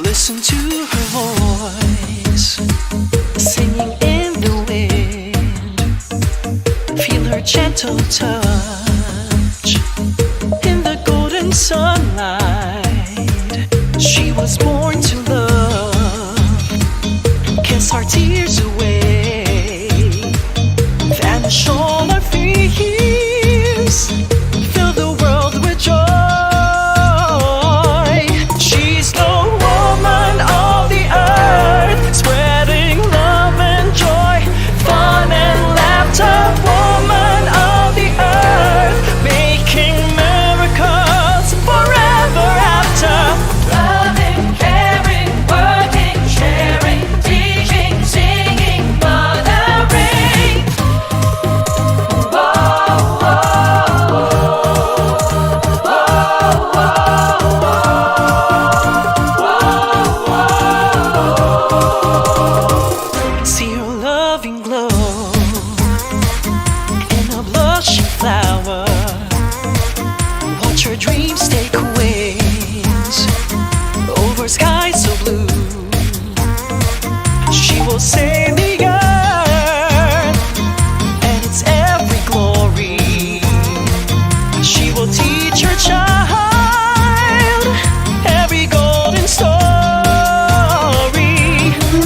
Listen to her voice, singing in the wind. Feel her gentle touch in the golden sunlight. She was born to love, kiss our tears away, vanish all our fears, fill the world with joy. She's the woman of the earth, spreading love and joy, fun and laughter. Woman of the earth, making miracles forever after. Loving, caring, working, sharing, teaching, singing, mothering. Whoa, whoa, whoa, whoa. See her loving glow in a blushing flower. Watch her dreams take wings over skies so blue. She will save the earth and its every glory. She will teach her child every golden story.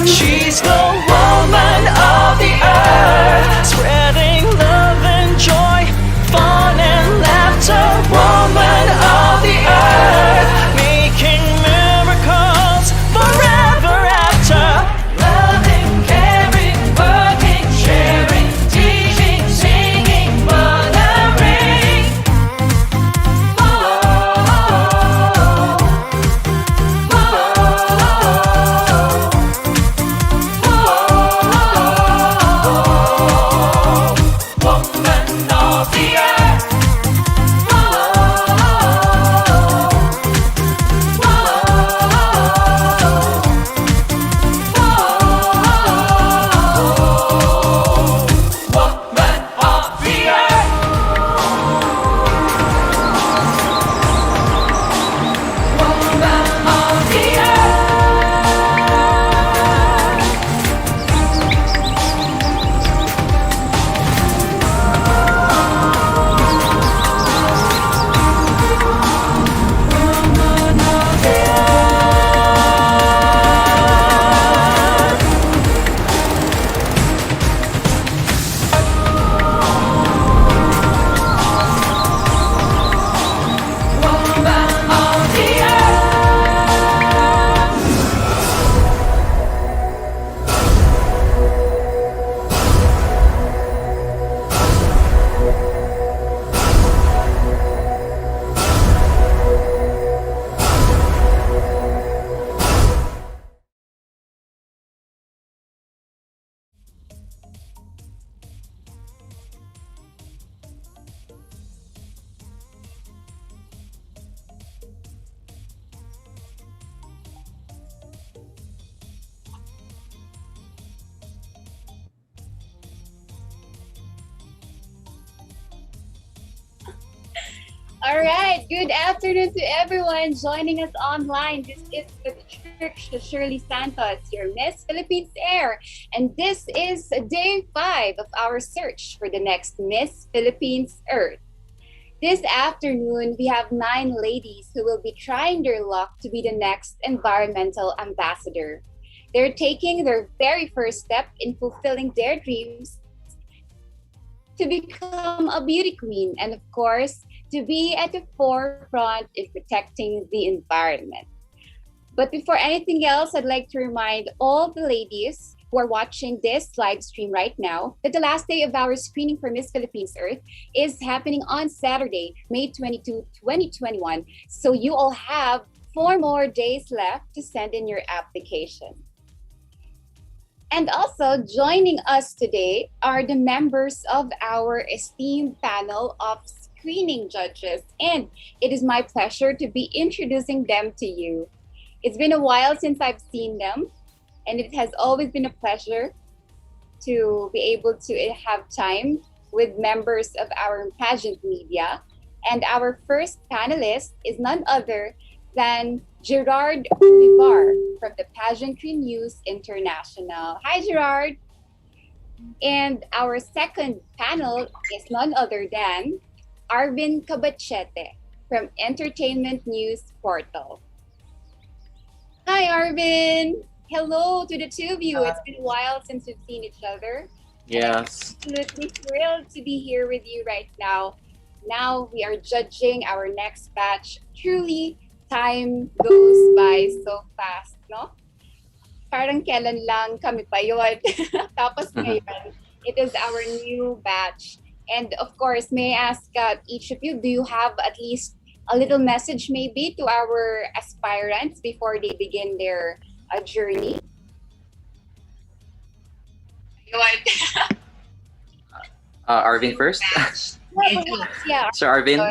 She's the woman of the earth, spreading love and joy, fun and laughter. Woman of the earth, making miracles forever after. Loving, caring, working, sharing, teaching, singing, mothering. Whoa, woman of the earth. Woman of the earth. Woman of the earth. Woman of the woman of the earth. All right, good afternoon to everyone joining us online. This is Patricia Shirley Santos, your Miss Philippines Air, and this is day 5 of our search for the next Miss Philippines Earth. This afternoon, we have 9 ladies who will be trying their luck to be the next environmental ambassador. They're taking their very first step in fulfilling their dreams to become a beauty queen and, of course, to be at the forefront in protecting the environment. But before anything else, I'd like to remind all the ladies who are watching this live stream right now that the last day of our screening for Miss Philippines Earth is happening on Saturday, May 22, 2021. So you all have 4 more days left to send in your application. And also joining us today are the members of our esteemed panel of screening judges, and it is my pleasure to be introducing them to you. It's been a while since I've seen them, and it has always been a pleasure to be able to have time with members of our pageant media. And our first panelist is none other than Gerard Olivar from the Pageantry News International. Hi, Gerard. And our second panel is none other than Arvin Cabachete from Entertainment News Portal. Hi, Arvin. Hello to the two of you. It's been a while since we've seen each other. Yes. Absolutely thrilled to be here with you right now. Now we are judging our next batch. Truly, time goes by so fast, no? Parang kailan lang kami pa yun. Tapos ngayon, it is our new batch. And of course, may I ask each of you, do you have at least a little message maybe to our aspirants before they begin their journey? Arvin first. Yeah. Sir Arvin.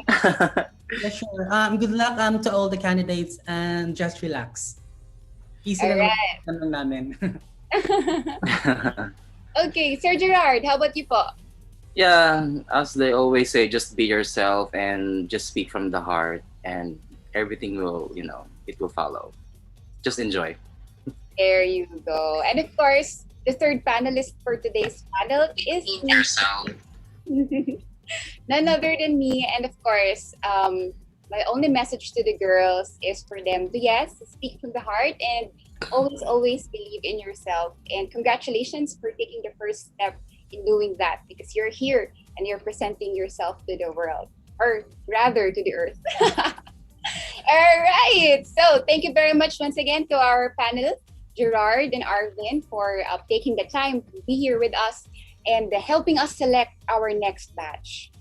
Yeah, sure. Good luck to all the candidates and just relax. Easy lang Alright. naman namin. Okay, Sir Gerard, how about you po? Yeah, as they always say, just be yourself and just speak from the heart, and everything will, it will follow. Just enjoy. There you go. And of course, the third panelist for today's panel is yourself. none other than me. And of course, my only message to the girls is for them to, yes, speak from the heart and always believe in yourself. And congratulations for taking the first step in doing that, because you're here and you're presenting yourself to the world, or rather to the earth. All right. So thank you very much once again to our panelists, Gerard and Arvin, for taking the time to be here with us and helping us select our next batch.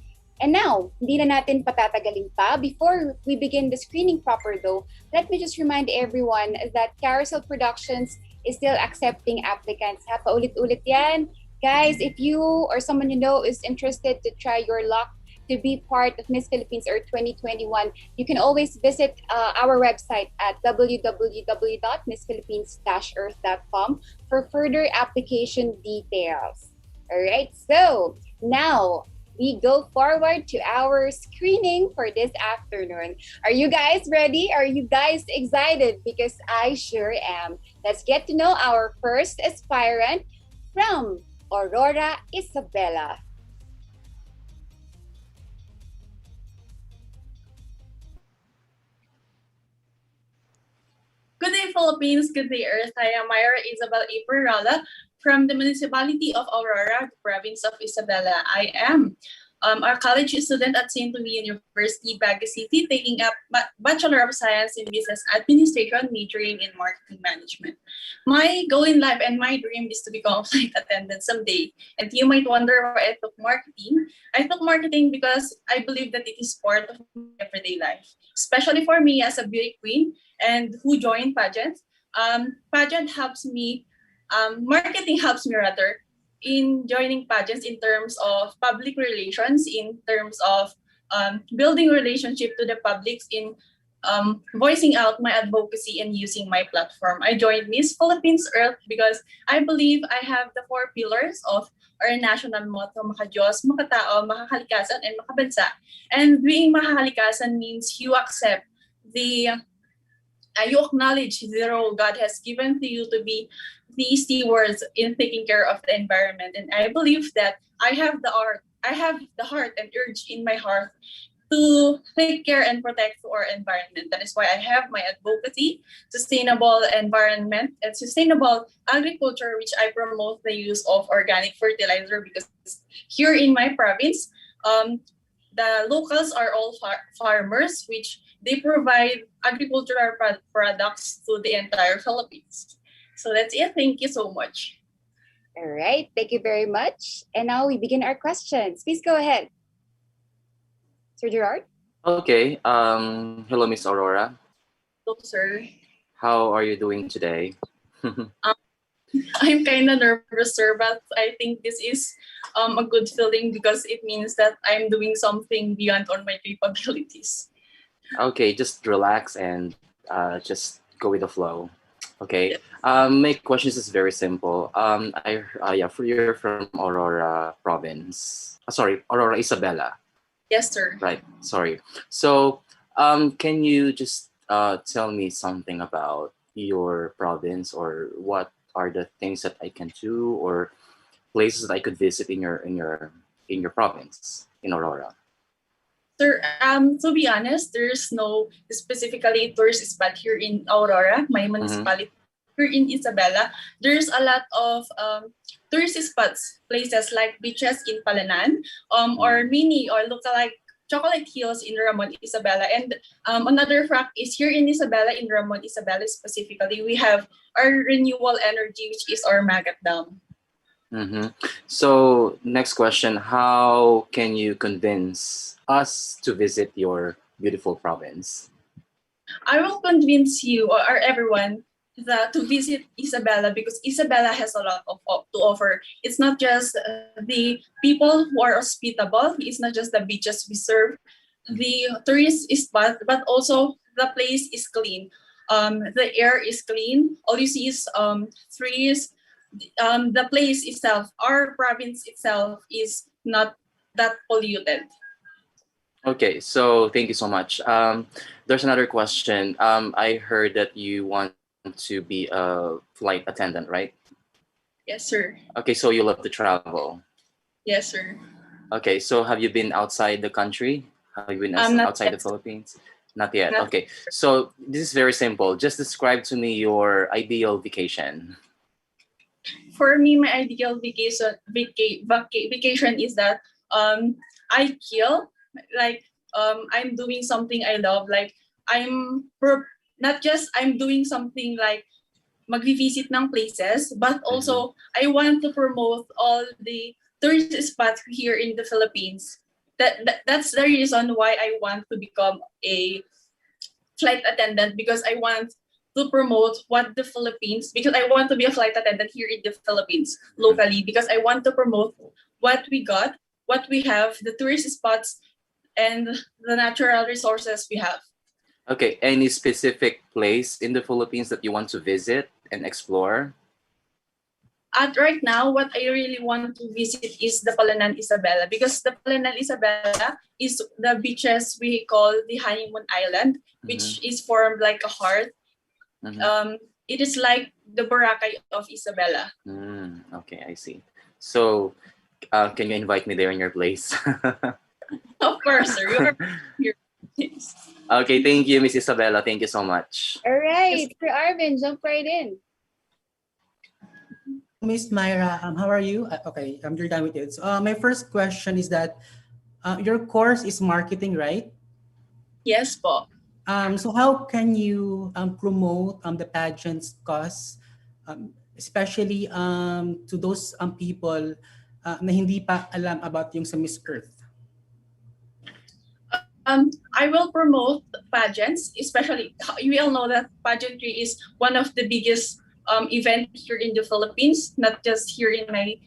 And now, hindi na natin patatagalin pa. Before we begin the screening proper though, let me just remind everyone that Carousel Productions is still accepting applicants. Ha, paulit-ulit yan. Guys, if you or someone you know is interested to try your luck to be part of Miss Philippines Earth 2021, you can always visit our website at www.missphilippines-earth.com for further application details. All right, so now we go forward to our screening for this afternoon. Are you guys ready? Are you guys excited? Because I sure am. Let's get to know our first aspirant from Aurora, Isabela. Good day, Philippines. Good day, Earth. I am Myra Isabel Ibarrala from the municipality of Aurora, the province of Isabela. I am a college student at St. Louis University, Baguio City, taking up Bachelor of Science in Business Administration, majoring in Marketing Management. My goal in life and my dream is to become a flight attendant someday. And you might wonder why I took marketing. I took marketing because I believe that it is part of my everyday life, especially for me as a beauty queen and who joined pageants. Marketing helps me rather in joining pageants in terms of public relations, in terms of building relationship to the publics, in voicing out my advocacy and using my platform. I joined Miss Philippines Earth because I believe I have the 4 pillars of our national motto, makadiyos, makatao, makakalikasan, and makabansa. And being makakalikasan means you accept you acknowledge the role God has given to you to be the stewards in taking care of the environment. And I believe that I have the heart and urge in my heart to take care and protect our environment. That is why I have my advocacy, sustainable environment, and sustainable agriculture, which I promote the use of organic fertilizer, because here in my province, the locals are all farmers, which they provide agricultural products to the entire Philippines. So that's it. Thank you so much. All right, thank you very much. And now we begin our questions. Please go ahead. Sir Gerard? Okay. Hello, Miss Aurora. Hello, sir. How are you doing today? I'm kind of nervous, sir, but I think this is a good feeling because it means that I'm doing something beyond all my capabilities. Okay, just relax and just go with the flow. Okay. My questions is very simple. You're from Aurora province. Sorry, Aurora Isabela. Yes, sir. Right. Sorry. So, can you just tell me something about your province, or what are the things that I can do, or places that I could visit in your province in Aurora? Sir, to be honest, there's no specifically tourist spot here in Aurora, my municipality. Here in Isabela, there's a lot of tourist spots, places like beaches in Palanan, or mini or look-alike chocolate hills in Ramon, Isabela. And another fact is here in Isabela, in Ramon, Isabela specifically, we have our renewable energy, which is our Magat Dam. So next question, how can you convince us to visit your beautiful province? I will convince you or everyone that to visit Isabela, because Isabela has a lot to offer. It's not just the people who are hospitable. It's not just the beaches we serve, the tourist spot, but also the place is clean. The air is clean. All you see is trees. The place itself, our province itself, is not that polluted. Okay, so thank you so much. There's another question. I heard that you want to be a flight attendant, right? Yes, sir. Okay, so you love to travel. Yes, sir. Okay, so have you been outside the country? Have you been Not outside the yet. Philippines? Not yet. Not- Okay, so this is very simple. Just describe to me your ideal vacation. For me, my ideal vacation is that I kill, like I'm doing something I love, like not just I'm doing something like magvi-visit ng places, but also I want to promote all the tourist spots here in the Philippines. That's the reason why I want to become a flight attendant, because I want to promote what the Philippines, because I want to be a flight attendant here in the Philippines locally, because I want to promote what we got, what we have, the tourist spots, and the natural resources we have. Okay, any specific place in the Philippines that you want to visit and explore? At right now, what I really want to visit is the Palanan Isabela, because the Palanan Isabela is the beaches we call the honeymoon island, which is formed like a heart. It is like the Boracay of Isabela. Okay, I see. So, can you invite me there in your place? Of course, sir. You are here. Okay, thank you, Miss Isabella. Thank you so much. All right, Sir Arvin, jump right in. Miss Myra, how are you? Okay, you're done with it. So, my first question is that your course is marketing, right? Yes, po. So how can you promote the pageant's cause, especially to those people na hindi pa alam about yung sa Miss Earth? I will promote pageants, especially we all know that pageantry is one of the biggest event here in the Philippines, not just here in my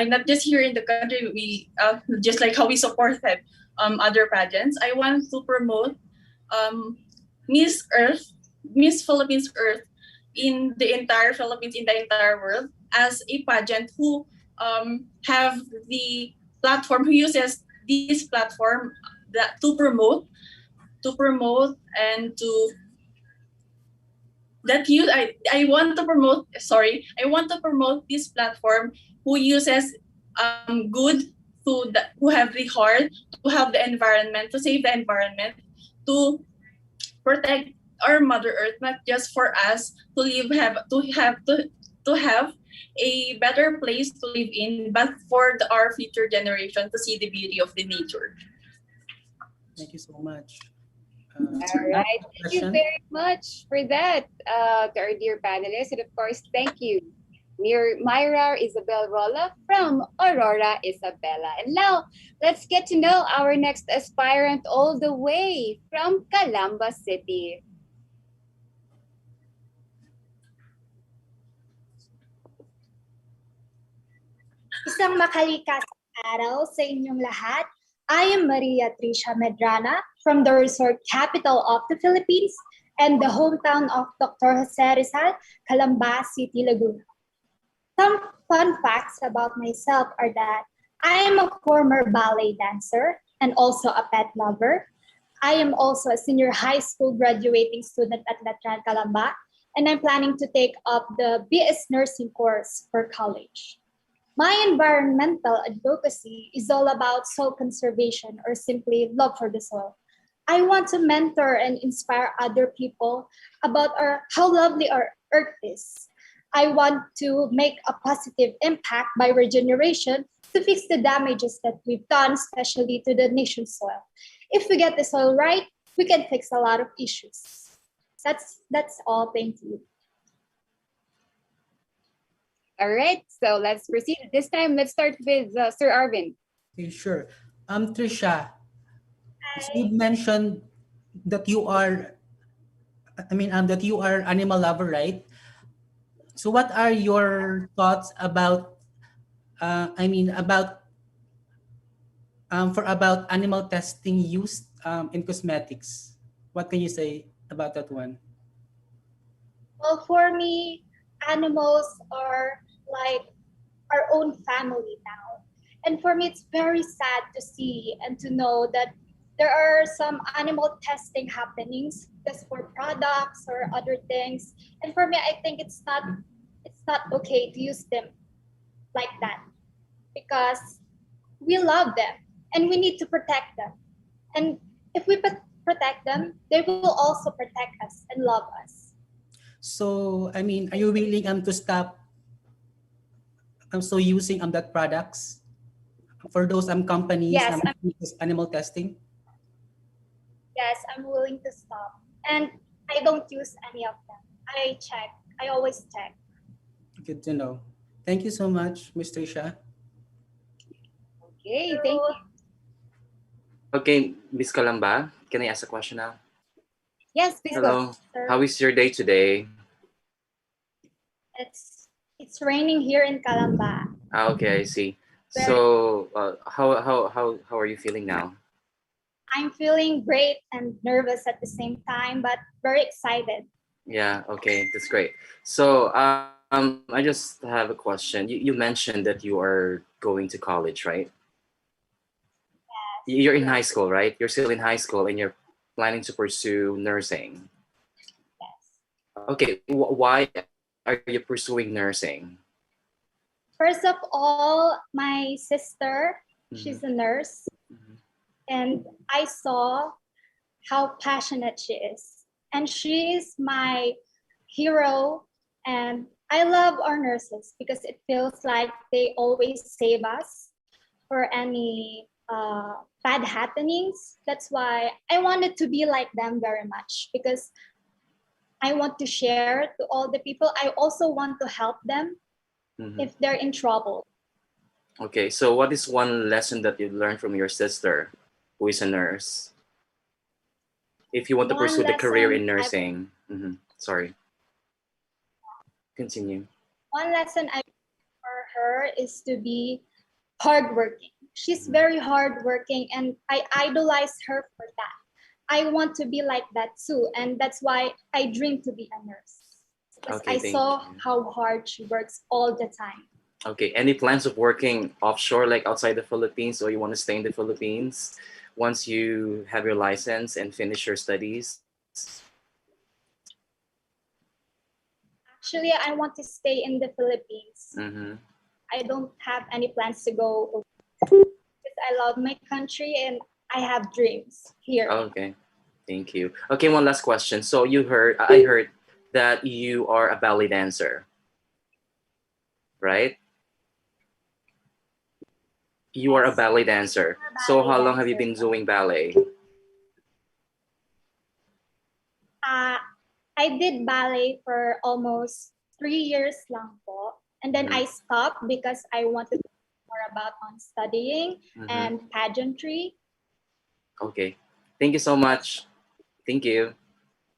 not just here in the country. We just like how we supported other pageants. I want to promote Miss Earth, Miss Philippines Earth in the entire Philippines, in the entire world, as a pageant who have the platform, who uses this platform that to promote and to that you I want to promote I want to promote this platform who uses good who have the heart to help the environment, to save the environment, to protect our Mother Earth, not just for us to have a better place to live in, but for our future generation to see the beauty of the nature. Thank you so much. All right, thank you very much for that, to our dear panelists, and of course, thank you, Myra Isabel Rolla from Aurora, Isabela. And now, let's get to know our next aspirant all the way from Calamba City. Isang makalikas araw sa inyong lahat. I am Maria Tricia Medrana from the resort capital of the Philippines and the hometown of Dr. Jose Rizal, Calamba City, Laguna. Some fun facts about myself are that I am a former ballet dancer and also a pet lover. I am also a senior high school graduating student at Latran Calamba, and I'm planning to take up the BS nursing course for college. My environmental advocacy is all about soil conservation or simply love for the soil. I want to mentor and inspire other people about how lovely our earth is. I want to make a positive impact by regeneration to fix the damages that we've done, especially to the nation's soil. If we get the soil right, we can fix a lot of issues. That's all. Thank you. All right, so let's proceed. This time, let's start with Sir Arvin. Okay, sure. Trisha, so you mentioned that you are, that you are animal lover, right? So what are your thoughts about, about animal testing used in cosmetics? What can you say about that one? Well, for me, animals are like our own family now. And for me, it's very sad to see and to know that there are some animal testing happenings just for products or other things. And for me, I think it's not okay to use them like that because we love them and we need to protect them. And if we protect them, they will also protect us and love us. So, are you willing to stop using that products for those companies Yes, animal testing? Yes, I'm willing to stop. And I don't use any of them. I check. I always check. Good to know. Thank you so much, Ms. Trisha. Okay, thank you. Okay, Miss Kalamba, can I ask a question now? Yes, please go. Hello. Sir. How is your day today? It's raining here in Calamba. Okay, I see. So, how are you feeling now? I'm feeling great and nervous at the same time, but very excited. Yeah, okay, that's great. So, I just have a question. You mentioned that you are going to college, right? You're in high school, right? You're still in high school and you're planning to pursue nursing. Yes. Okay, why are you pursuing nursing? First of all, my sister, she's a nurse, Mhm. and I saw how passionate she is. And she is my hero. And I love our nurses because it feels like they always save us for any bad happenings. That's why I wanted to be like them very much because I want to share to all the people. I also want to help them Mhm. if they're in trouble. Okay, so what is one lesson that you learned from your sister, who is a nurse? If you want to One pursue the career lesson in nursing. Sorry. Continue. One lesson I for her is to be hardworking. She's very hardworking, and I idolize her for that. I want to be like that too, and that's why I dream to be a nurse. Because Okay, I thank saw you. how hard she works all the time. Okay, any plans of working offshore, like outside the Philippines, or you want to stay in the Philippines once you have your license and finish your studies? Actually, I want to stay in the Philippines. Mm-hmm. I don't have any plans to go because I love my country and I have dreams here. Okay, thank you. Okay, one last question. So I heard that you are a ballet dancer, right? You are a Yes, ballet dancer. I'm a So ballet how long have you dancer. been doing ballet? Uh, I did ballet for almost 3 years lang po. And then I stopped because I wanted to know more about on studying and pageantry. Okay, thank you so much. Thank you.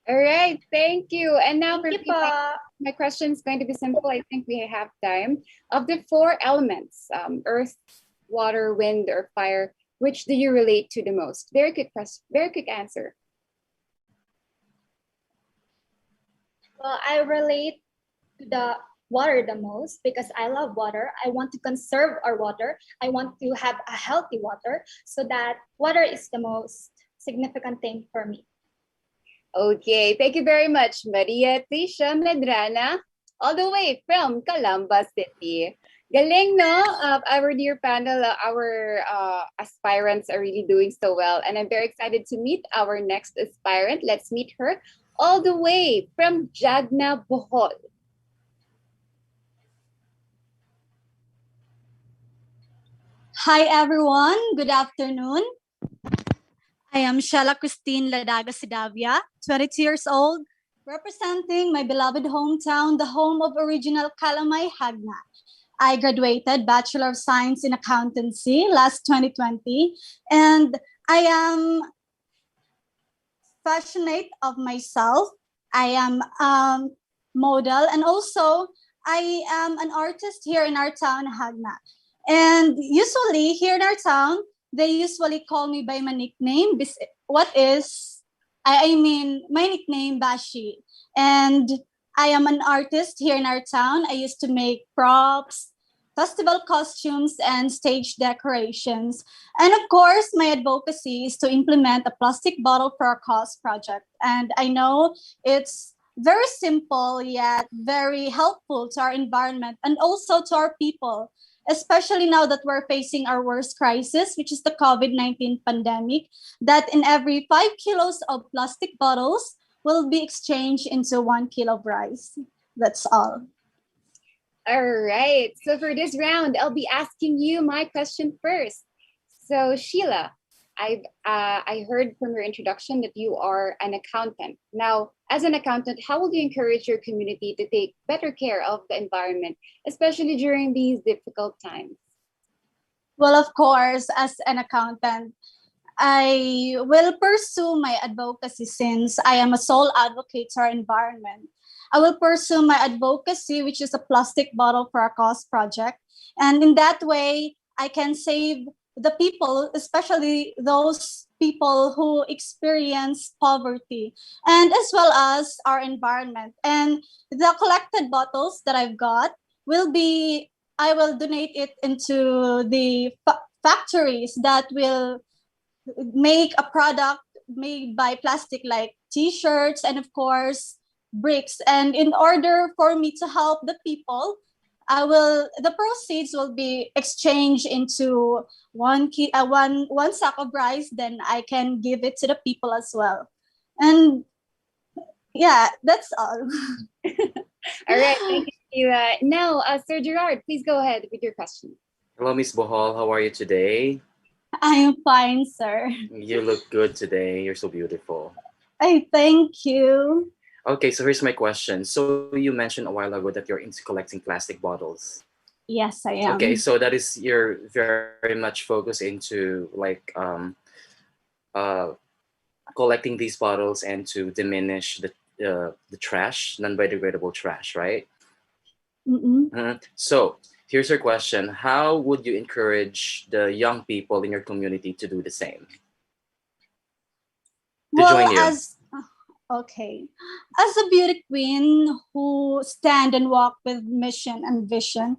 All right, thank you. And now for Thank me, you po. my question is going to be simple. I think we have time. Of the four elements, earth, water, wind, or fire, which do you relate to the most? Very quick question, very quick answer. Well, I relate to the water the most because I love water. I want to conserve our water. I want to have a healthy water so that water is the most significant thing for me. Okay, thank you very much, Maria Tricia Medrana, all the way from Calamba City. Galing, no? Our dear panel, our aspirants are really doing so well. And I'm very excited to meet our next aspirant. Let's meet her all the way from Jagna, Bohol. Hi everyone, good afternoon. I am Shella Christine Ladaga Sidavia, 22 years old, representing my beloved hometown, the home of original Kalamay Hagna. I graduated Bachelor of Science in Accountancy last 2020, and I am passionate of myself. I am model, and also I am an artist here in our town, Hagna. And usually here in our town, they usually call me by my nickname. My nickname Bashi. And I am an artist here in our town. I used to make props, festival costumes, and stage decorations. And of course, my advocacy is to implement a plastic bottle for a cause project. And I know it's very simple yet very helpful to our environment and also to our people, especially now that we're facing our worst crisis, which is the COVID-19 pandemic, that in every 5 kilos of plastic bottles will be exchanged into 1 kilo of rice. That's all. All right. So for this round, I'll be asking you my question first. So Sheila, I heard from your introduction that you are an accountant. Now, as an accountant, how will you encourage your community to take better care of the environment, especially during these difficult times? Well, of course, as an accountant, I will pursue my advocacy since I am a sole advocate to our environment. I will pursue my advocacy, which is a plastic bottle for a cause project. And in that way, I can save the people, especially those people who experience poverty, and as well as our environment. And the collected bottles that I've got I will donate it into the factories that will make a product made by plastic, like t-shirts and of course bricks. And in order for me to help the people, the proceeds will be exchanged into one sack of rice. Then I can give it to the people as well. And yeah, that's all. All right, thank you. Now, Sir Gerard, please go ahead with your question. Hello, Miss Bohol. How are you today? I am fine, sir. You look good today. You're so beautiful. I thank you. Okay, so here's my question. So you mentioned a while ago that you're into collecting plastic bottles. Yes, I am. Okay, so that is you're very much focused into like collecting these bottles and to diminish the trash, non-biodegradable trash, right? So here's your question: how would you encourage the young people in your community to do the same? To join you. As a beauty queen who stand and walk with mission and vision,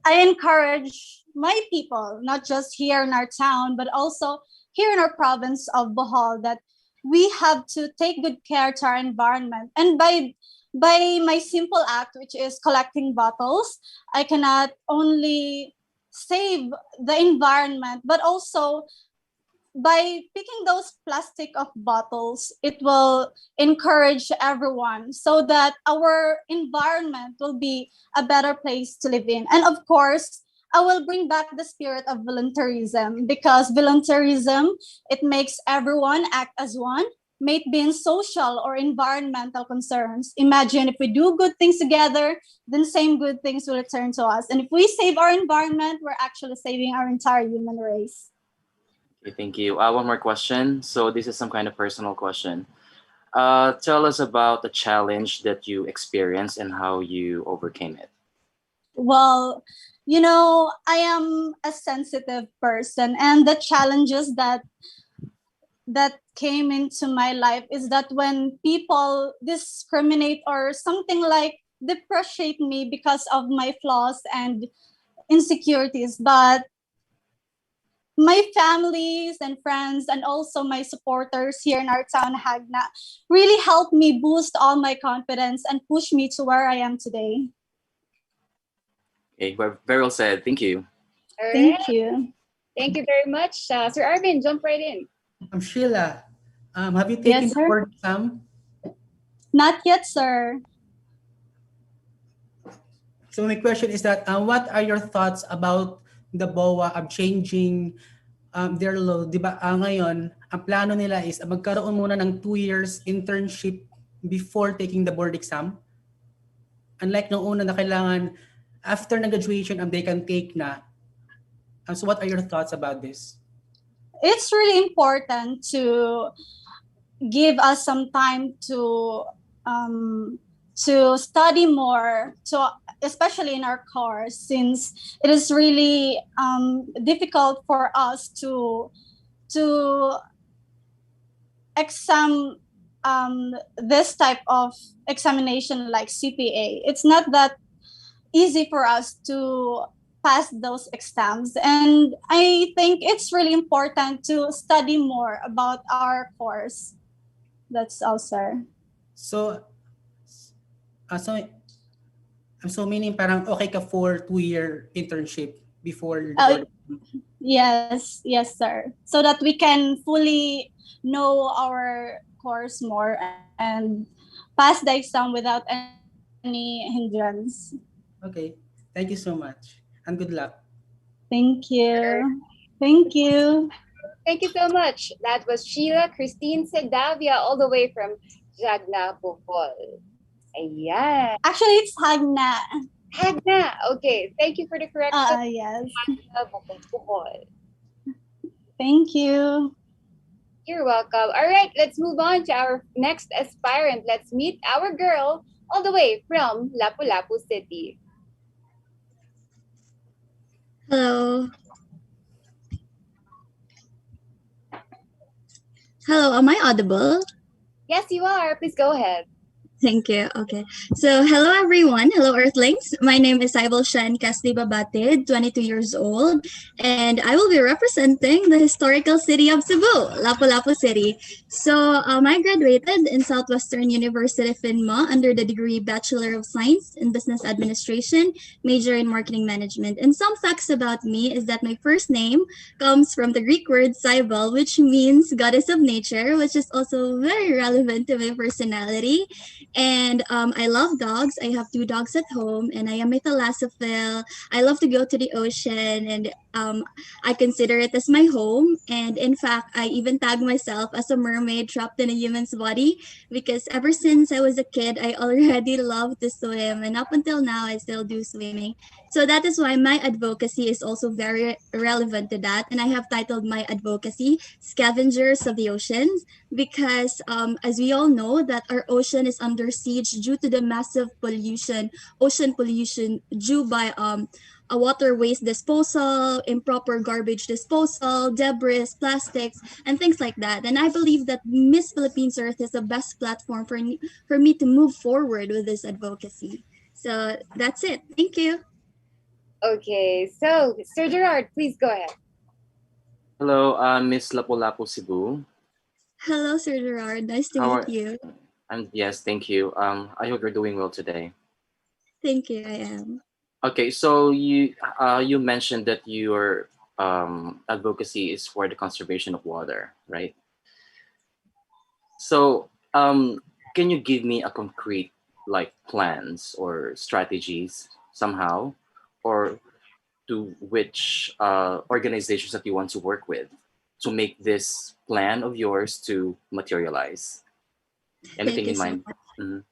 I encourage my people, not just here in our town, but also here in our province of Bohol, that we have to take good care to our environment. And by my simple act, which is collecting bottles, I cannot only save the environment, but also by picking those plastic of bottles, it will encourage everyone so that our environment will be a better place to live in. And of course, I will bring back the spirit of voluntarism, because voluntarism, it makes everyone act as one, may it be in social or environmental concerns. Imagine if we do good things together, then same good things will return to us. And if we save our environment, we're actually saving our entire human race. Okay, thank you. One more question. So this is some kind of personal question. Tell us about the challenge that you experienced and how you overcame it. Well, I am a sensitive person, and the challenges that came into my life is that when people discriminate or something like depreciate me because of my flaws and insecurities. But my families and friends and also my supporters here in our town, Hagna, really helped me boost all my confidence and push me to where I am today. Okay, very well said. Thank you. All Thank right. you. Thank you very much. Sir Arvin, jump right in. Sheila, have you taken Yes, the sir. board exam? Not yet, sir. So my question is that what are your thoughts about the BOA of changing their law? Di ba ngayon, ang plano nila is magkaroon muna ng 2 years internship before taking the board exam. Unlike nung una na kailangan after na graduation they can take na. So what are your thoughts about this? It's really important to give us some time to study more, especially in our course, since it is really difficult for us to exam this type of examination like CPA. It's not that easy for us to pass those exams, and I think it's really important to study more about our course. That's all, sir. So so meaning parang okay ka for 2-year internship before the board. Yes, sir. So that we can fully know our course more and pass the exam without any hindrance. Okay. Thank you so much. And good luck. Thank you. Thank you. Thank you so much. That was Sheila Christine Sedavia, all the way from Jagna, Bohol. Ayan. Actually, it's Hagna. Hagna. Okay. Thank you for the correction. Yes. Jagna, Bohol. Thank you. You're welcome. All right, let's move on to our next aspirant. Let's meet our girl all the way from Lapu-Lapu City. Hello. Hello, am I audible? Yes, you are. Please go ahead. Thank you. Okay. So, hello everyone. Hello Earthlings. My name is Saibal Shan Casli Babatid, 22 years old, and I will be representing the historical city of Cebu, Lapu-Lapu City. So, I graduated in Southwestern University FINMA under the degree Bachelor of Science in Business Administration, major in Marketing Management. And some facts about me is that my first name comes from the Greek word Saibal, which means goddess of nature, which is also very relevant to my personality. And I love dogs. I have 2 dogs at home, and I am a thalassophile. I love to go to the ocean, and I consider it as my home. And in fact, I even tag myself as a mermaid trapped in a human's body, because ever since I was a kid, I already loved to swim, and up until now, I still do swimming. So that is why my advocacy is also very relevant to that. And I have titled my advocacy Scavengers of the Oceans, because as we all know that our ocean is under siege due to the massive ocean pollution due by a water waste disposal, improper garbage disposal, debris, plastics, and things like that. And I believe that Miss Philippines Earth is the best platform for me to move forward with this advocacy. So that's it. Thank you. Okay, so Sir Gerard, please go ahead. Hello, Miss Lapu-Lapu Cebu. Hello, Sir Gerard. Nice to How meet are- you. Yes, thank you. I hope you're doing well today. Thank you. I am. Okay, so you mentioned that your advocacy is for the conservation of water, right? So can you give me a concrete like plans or strategies somehow, or to which organizations that you want to work with to make this plan of yours to materialize? Anything Thank you in so mind? much. Mhm.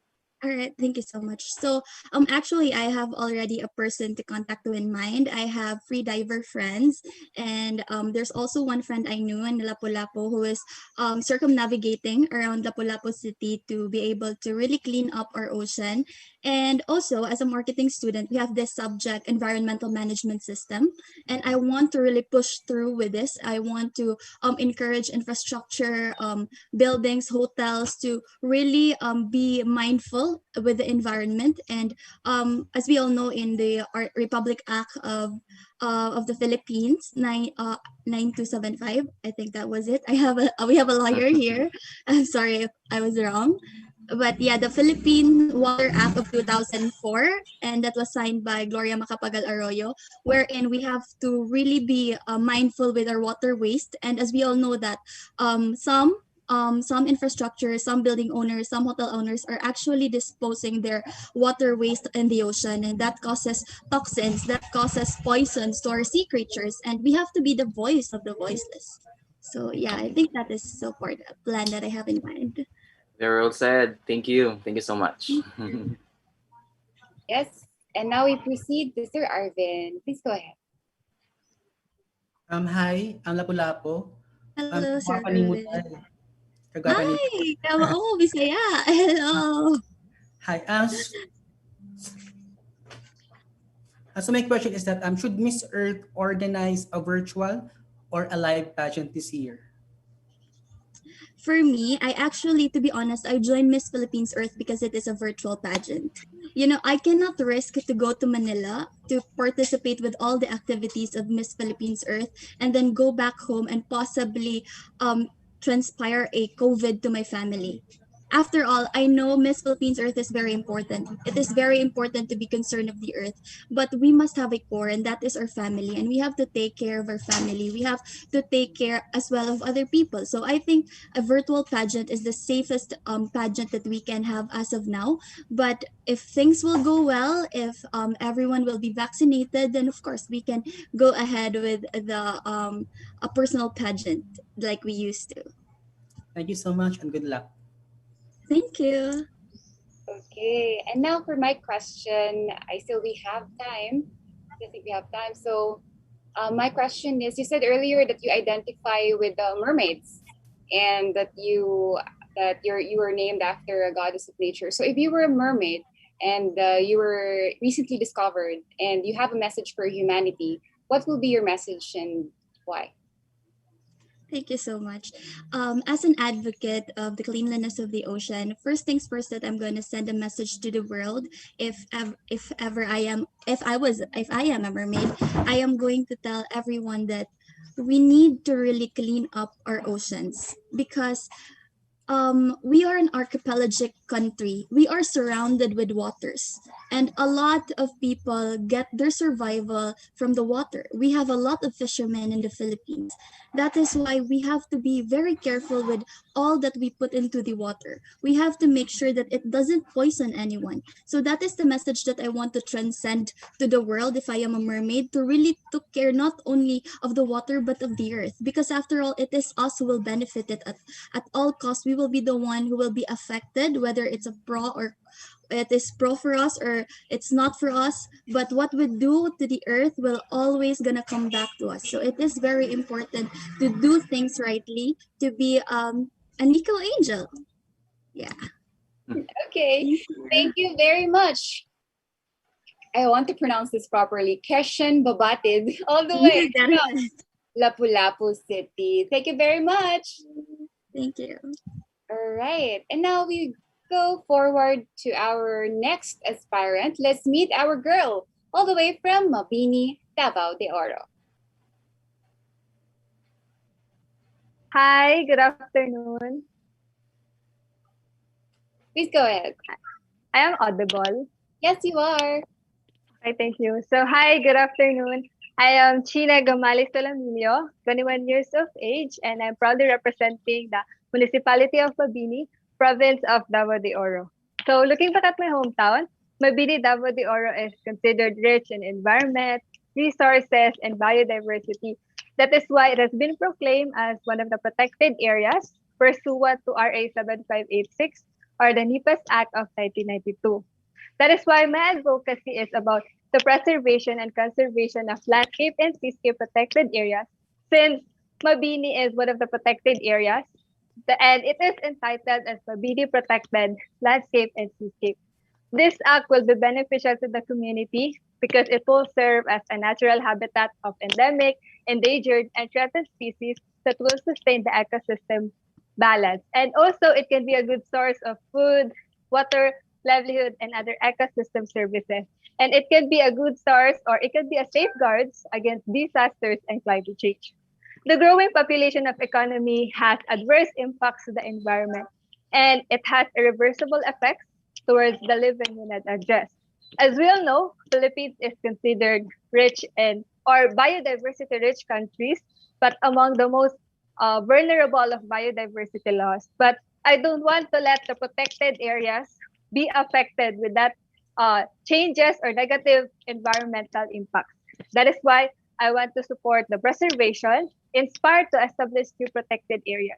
All right, thank you so much. So, actually, I have already a person to contact in mind. I have free diver friends, and there's also one friend I knew in Lapu-Lapu who is circumnavigating around Lapu-Lapu City to be able to really clean up our ocean. And also, as a marketing student, we have this subject, environmental management system, and I want to really push through with this. I want to encourage infrastructure, buildings, hotels to really be mindful mindful with the environment. And as we all know, in the Republic Act of the Philippines, 9275, I think that was it. We have a lawyer here. I'm sorry if I was wrong. But yeah, the Philippine Water Act of 2004, and that was signed by Gloria Macapagal Arroyo, wherein we have to really be mindful with our water waste. And as we all know that some infrastructure, some building owners, some hotel owners are actually disposing their water waste in the ocean, and that causes toxins, that causes poisons to our sea creatures, and we have to be the voice of the voiceless. So yeah, I think that is so part a plan that I have in mind. Very well said. Thank you. Thank you so much. Yes. And now we proceed to Sir Arvin. Please go ahead. Hi, ang Lapu-Lapu. Hello, Sir Kagapanimutan. Irwin. Kagapanimutan. Hi! Bisaya! Hello! Hi. So my question is that should Miss Earth organize a virtual or a live pageant this year? For me, I actually, to be honest, I joined Miss Philippines Earth because it is a virtual pageant. You know, I cannot risk to go to Manila to participate with all the activities of Miss Philippines Earth and then go back home and possibly transpire a COVID to my family. After all, I know Miss Philippines Earth is very important. It is very important to be concerned of the earth, but we must have a core, and that is our family, and we have to take care of our family. We have to take care as well of other people. So I think a virtual pageant is the safest pageant that we can have as of now. But if things will go well, if everyone will be vaccinated, then of course we can go ahead with the a personal pageant like we used to. Thank you so much and good luck. Thank you. Okay. And now for my question, I still we have time. I think we have time. So my question is, you said earlier that you identify with the mermaids and that you were named after a goddess of nature. So if you were a mermaid and you were recently discovered and you have a message for humanity, what will be your message and why? Thank you so much. As an advocate of the cleanliness of the ocean, first things first that I'm going to send a message to the world. If I am a mermaid, I am going to tell everyone that we need to really clean up our oceans because we are an archipelagic country. We are surrounded with waters, and a lot of people get their survival from the water. We have a lot of fishermen in the Philippines. That is why we have to be very careful with all that we put into the water. We have to make sure that it doesn't poison anyone. So that is the message that I want to transcend to the world if I am a mermaid, to really take care not only of the water but of the earth. Because after all, it is us who will benefit it at all costs. We will be the one who will be affected, whether it's a pro or it is pro for us or it's not for us, but what we do to the earth will always gonna come back to us. So it is very important to do things rightly, to be an eco angel. Yeah. Okay, thank you very much. I want to pronounce this properly. Keshen Babatid, all the way from Lapu-Lapu City. Thank you very much. Thank you. All right, and now we go forward to our next aspirant. Let's meet our girl all the way from Mabini, Davao de Oro. Hi, good afternoon. Please go ahead. I am audible. Yes, you are. Okay, thank you. So, hi, good afternoon. I am China Gamali Solamilio, 21 years of age, and I'm proudly representing the municipality of Mabini, province of Davao de Oro. So, looking back at my hometown, Mabini, Davao de Oro is considered rich in environment, resources, and biodiversity. That is why it has been proclaimed as one of the protected areas pursuant to RA 7586 or the NIPAS Act of 1992. That is why my advocacy is about the preservation and conservation of landscape and seascape protected areas, since Mabini is one of the protected areas, and it is entitled as Mabini Protected Landscape and Seascape. This act will be beneficial to the community because it will serve as a natural habitat of endemic, endangered, and threatened species that will sustain the ecosystem balance. And also, it can be a good source of food, water, livelihood, and other ecosystem services. And it can be a good source or it can be a safeguards against disasters and climate change. The growing population of economy has adverse impacts to the environment, and it has irreversible effects towards the living we not address. As we all know, Philippines is considered rich and or biodiversity rich countries, but among the most vulnerable of biodiversity loss. But I don't want to let the protected areas be affected with that changes or negative environmental impacts. That is why I want to support the preservation, inspire to establish new protected areas,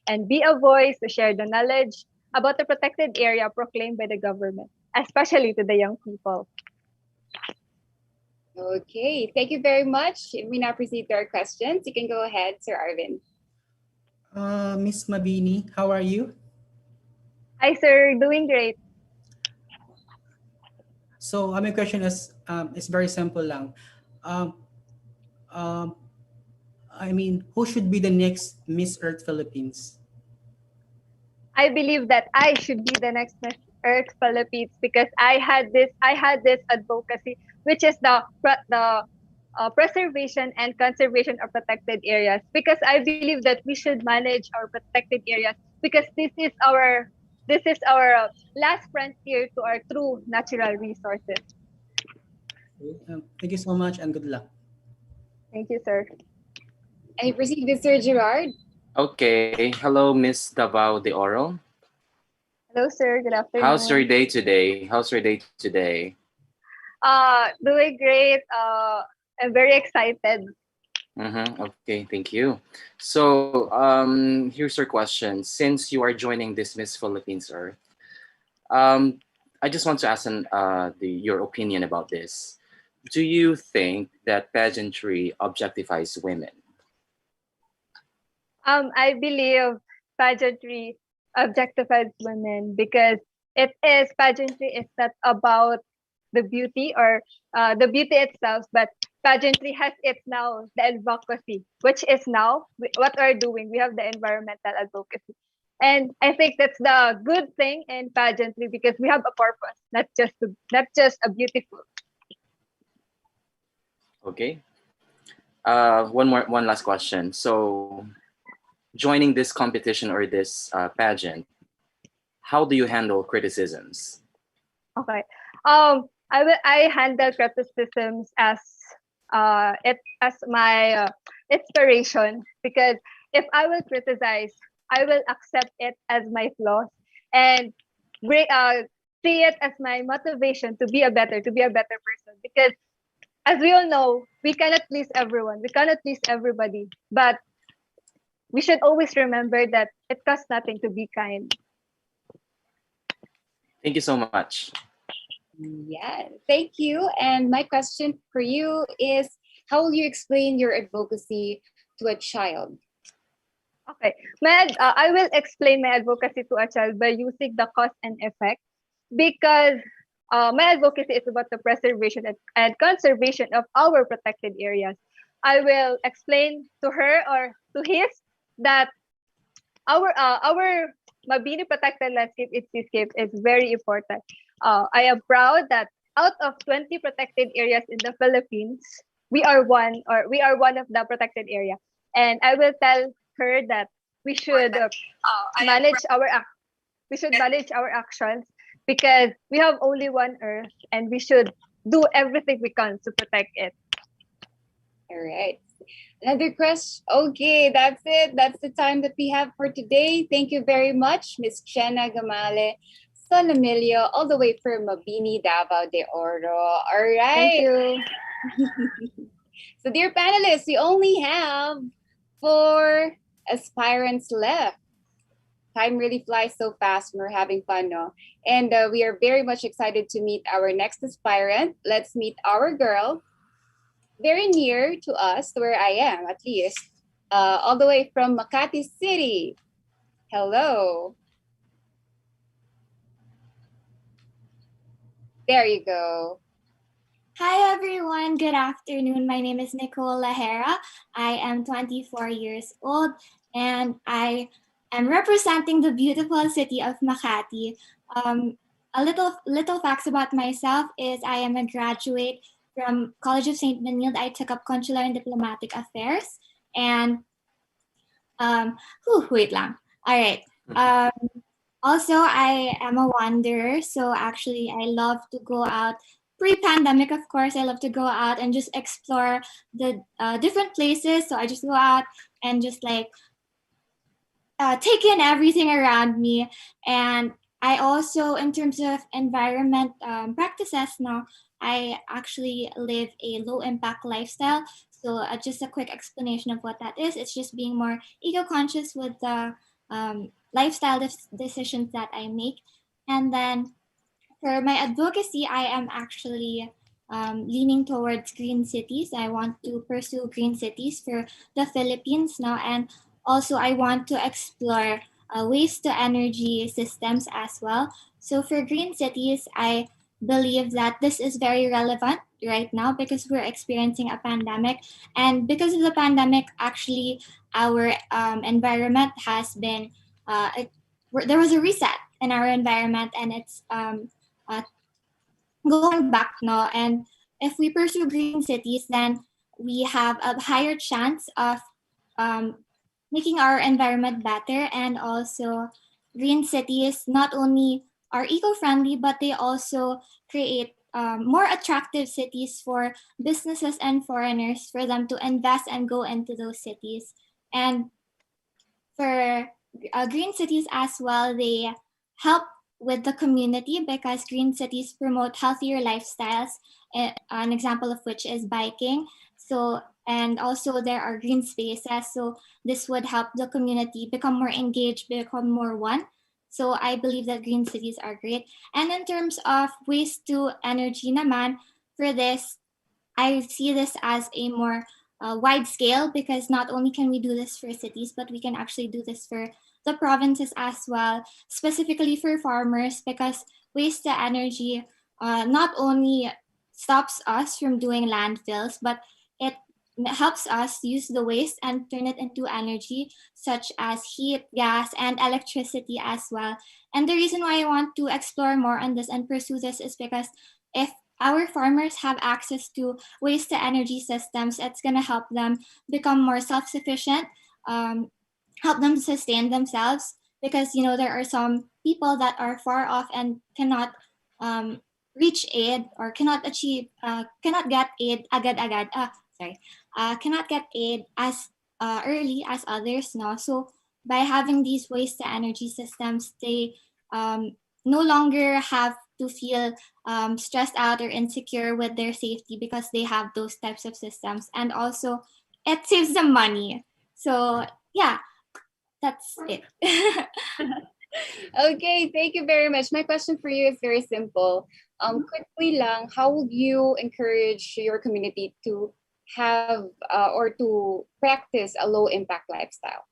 and be a voice to share the knowledge about the protected area proclaimed by the government, especially to the young people. Okay, thank you very much. We now proceed to our questions. You can go ahead, Sir Arvin. Miss Mabini, how are you? Hi, sir. Doing great. So, my question is very simple lang. Um, um, I mean, who should be the next Miss Earth Philippines? I believe that I should be the next Miss Earth Philippines because I had this advocacy, which is the preservation and conservation of protected areas. Because I believe that we should manage our protected areas because this is our last frontier to our true natural resources. Thank you so much and good luck. Thank you, sir. And you proceed with Sir Gerard. Okay. Hello, Miss Davao de Oro. Hello, sir. Good afternoon. How's your day today? How's your day today? Doing great. I'm very excited. Okay, thank you. So, here's your question. Since you are joining this Miss Philippines Earth, I just want to ask your opinion about this. Do you think that pageantry objectifies women? I believe pageantry objectifies women because pageantry is not about the beauty or the beauty itself, but pageantry has its now the advocacy, which is now what we're doing. We have the environmental advocacy, and I think that's the good thing in pageantry because we have a purpose, not just a beautiful. Okay. One last question. So, joining this competition or this pageant, how do you handle criticisms? Okay. I handle criticisms as my inspiration because if I will criticize, I will accept it as my flaws and see it as my motivation to be a better person. Because as we all know, we cannot please everyone, we cannot please everybody, but we should always remember that it costs nothing to be kind. Thank you so much. Yeah, thank you. And my question for you is, how will you explain your advocacy to a child? Okay, I will explain my advocacy to a child by using the cause and effect because my advocacy is about the preservation and conservation of our protected areas. I will explain to her or to his that our Mabini protected landscape and seascape is very important. I am proud that out of 20 protected areas in the Philippines, we are one of the protected area. And I will tell her that we should manage our actions because we have only one Earth and we should do everything we can to protect it. All right. Another question. Okay, that's it. That's the time that we have for today. Thank you very much, Miss Jenna Gamale Solamilio, all the way from Mabini, Davao de Oro. All right. Thank you. So, dear panelists, we only have 4 aspirants left. Time really flies so fast when we're having fun, no? And we are very much excited to meet our next aspirant. Let's meet our girl, very near to us, where I am at least, all the way from Makati City. Hello. There you go. Hi everyone, good afternoon. My name is Nicole Lahera. I am 24 years old and I am representing the beautiful city of Makati. a little facts about myself is I am a graduate from College of St. Benilde. I took up Consular and Diplomatic Affairs, and wait lang. All right. Also, I am a wanderer, so actually, I love to go out. Pre-pandemic, of course, I love to go out and just explore the different places. So I just go out and just like take in everything around me. And I also, in terms of environment practices now, I actually live a low impact lifestyle. So just a quick explanation of what that is. It's just being more eco-conscious with the lifestyle decisions that I make. And then for my advocacy, I am actually leaning towards green cities. I want to pursue green cities for the Philippines now. And also, I want to explore waste to energy systems as well. So, for green cities, I believe that this is very relevant right now because we're experiencing a pandemic. And because of the pandemic, actually, our environment has been, there was a reset in our environment, and it's uh, going back now. And if we pursue green cities, then we have a higher chance of um, making our environment better. And also, green cities not only are eco-friendly, but they also create more attractive cities for businesses and foreigners for them to invest and go into those cities. And for green cities as well, they help with the community because green cities promote healthier lifestyles. An example of which is biking. So, and also there are green spaces. So this would help the community become more engaged, become more one. So I believe that green cities are great. And in terms of waste to energy naman, for this, I see this as a more wide scale because not only can we do this for cities, but we can actually do this for the provinces as well, specifically for farmers because waste to energy not only stops us from doing landfills, but it helps us use the waste and turn it into energy such as heat, gas, and electricity as well. And the reason why I want to explore more on this and pursue this is because if our farmers have access to waste to energy systems, it's going to help them become more self-sufficient, help them sustain themselves because there are some people that are far off and cannot reach aid or cannot achieve cannot get aid agad-agad cannot get aid as early as others now. So by having these waste to energy systems, they no longer have to feel stressed out or insecure with their safety because they have those types of systems. And also, it saves them money. So, yeah, that's it. Okay, thank you very much. My question for you is very simple. Quickly lang, how would you encourage your community to have or to practice a low impact lifestyle?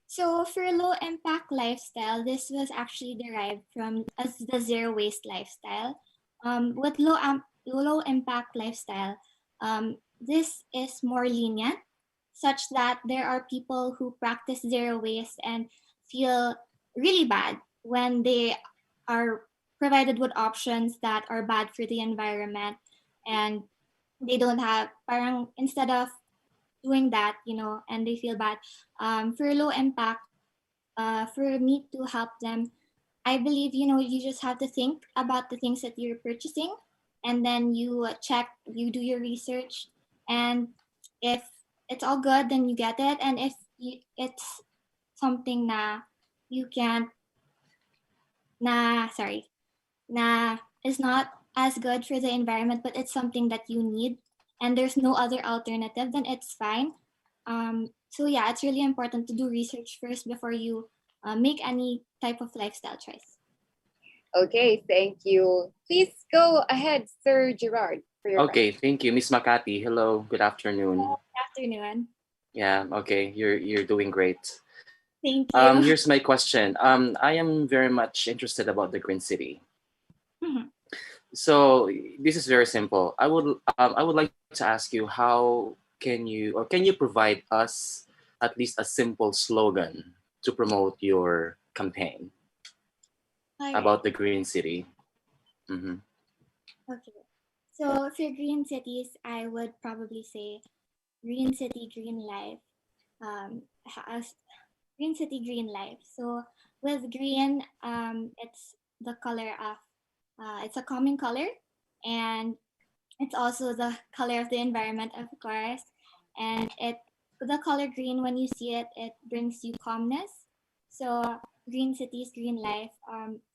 So for low impact lifestyle, this was actually derived from as the zero waste lifestyle. With low impact lifestyle, this is more lenient, such that there are people who practice zero waste and feel really bad when they are provided with options that are bad for the environment, and they don't have parang instead of doing that, and they feel bad. For low impact, for me to help them, I believe, you just have to think about the things that you're purchasing and then you check, you do your research. And if it's all good, then you get it. And if it's something na you can't, na is not as good for the environment, but it's something that you need and there's no other alternative, then it's fine. So yeah, it's really important to do research first before you make any type of lifestyle choice. Okay, thank you. Please go ahead, Sir Gerard, for your Okay, thank you, Miss Makati. Hello, good afternoon. Good afternoon. Yeah, okay, you're doing great. Thank you. Here's my question. I am very much interested about the Green City. Mhm. So this is very simple. I would like to ask you how can you provide us at least a simple slogan to promote your campaign All right. about the Green City? Mm-hmm. Okay. So for green cities, I would probably say green city, green life. Has green city, green life. So with green, it's the color of, it's a common color, and it's also the color of the environment, of course. And the color green, when you see it, it brings you calmness. So green cities, green life.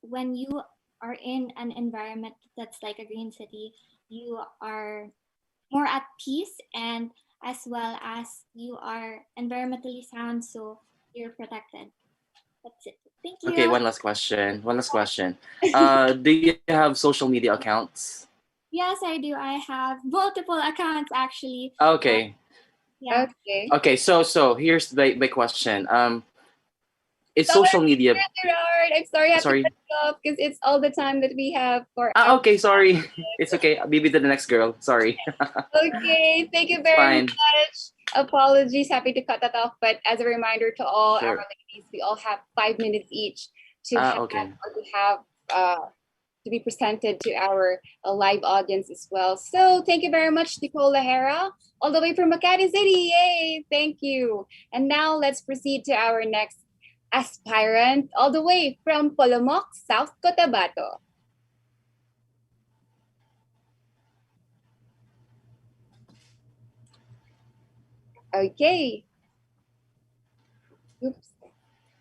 When you are in an environment that's like a green city, you are more at peace, and as well as you are environmentally sound, so you're protected. That's it. Thank Okay, you. one last question. One last question. Do you have social media accounts? Yes, I do. I have multiple accounts actually. Okay. Yeah. Okay. Okay. So here's my question. Is Sorry, social media? Gerard. I'm sorry I have to Sorry. cut you off because it's all the time that we have for Ah, our. okay. Sorry. It's okay. Maybe to the next girl. Sorry. Okay, thank you It's very fine. much. Apologies, happy to cut that off. But as a reminder to all our Sure. ladies, we all have 5 minutes each to Ah, have okay. or to have to be presented to our live audience as well. So thank you very much, Nicole Lahera, all the way from Makati City. Yay! Thank you. And now let's proceed to our next aspirant, all the way from Polomok, South Cotabato. Okay. Oops.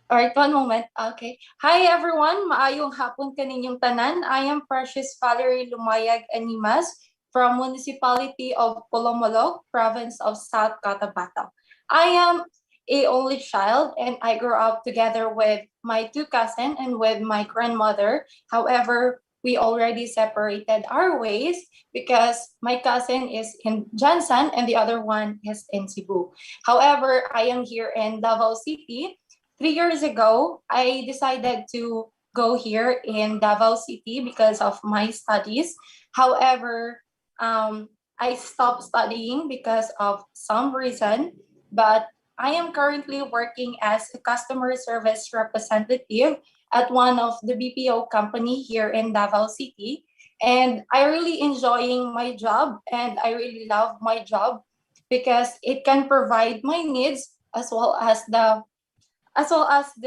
Alright, one moment. Okay. Hi everyone, maayong hapon kaninyong tanan. I am Precious Valerie Lumayag Animas from Municipality of Polomolog, Province of South Cotabato. I am a only child and I grew up together with my two cousins and with my grandmother. However, we already separated our ways because my cousin is in Jansan and the other one is in Cebu. However, I am here in Davao City. 3 years ago, I decided to go here in Davao City because of my studies. However, I stopped studying because of some reason, but I am currently working as a customer service representative at one of the BPO company here in Davao City. And I really enjoying my job and I really love my job because it can provide my needs as well as the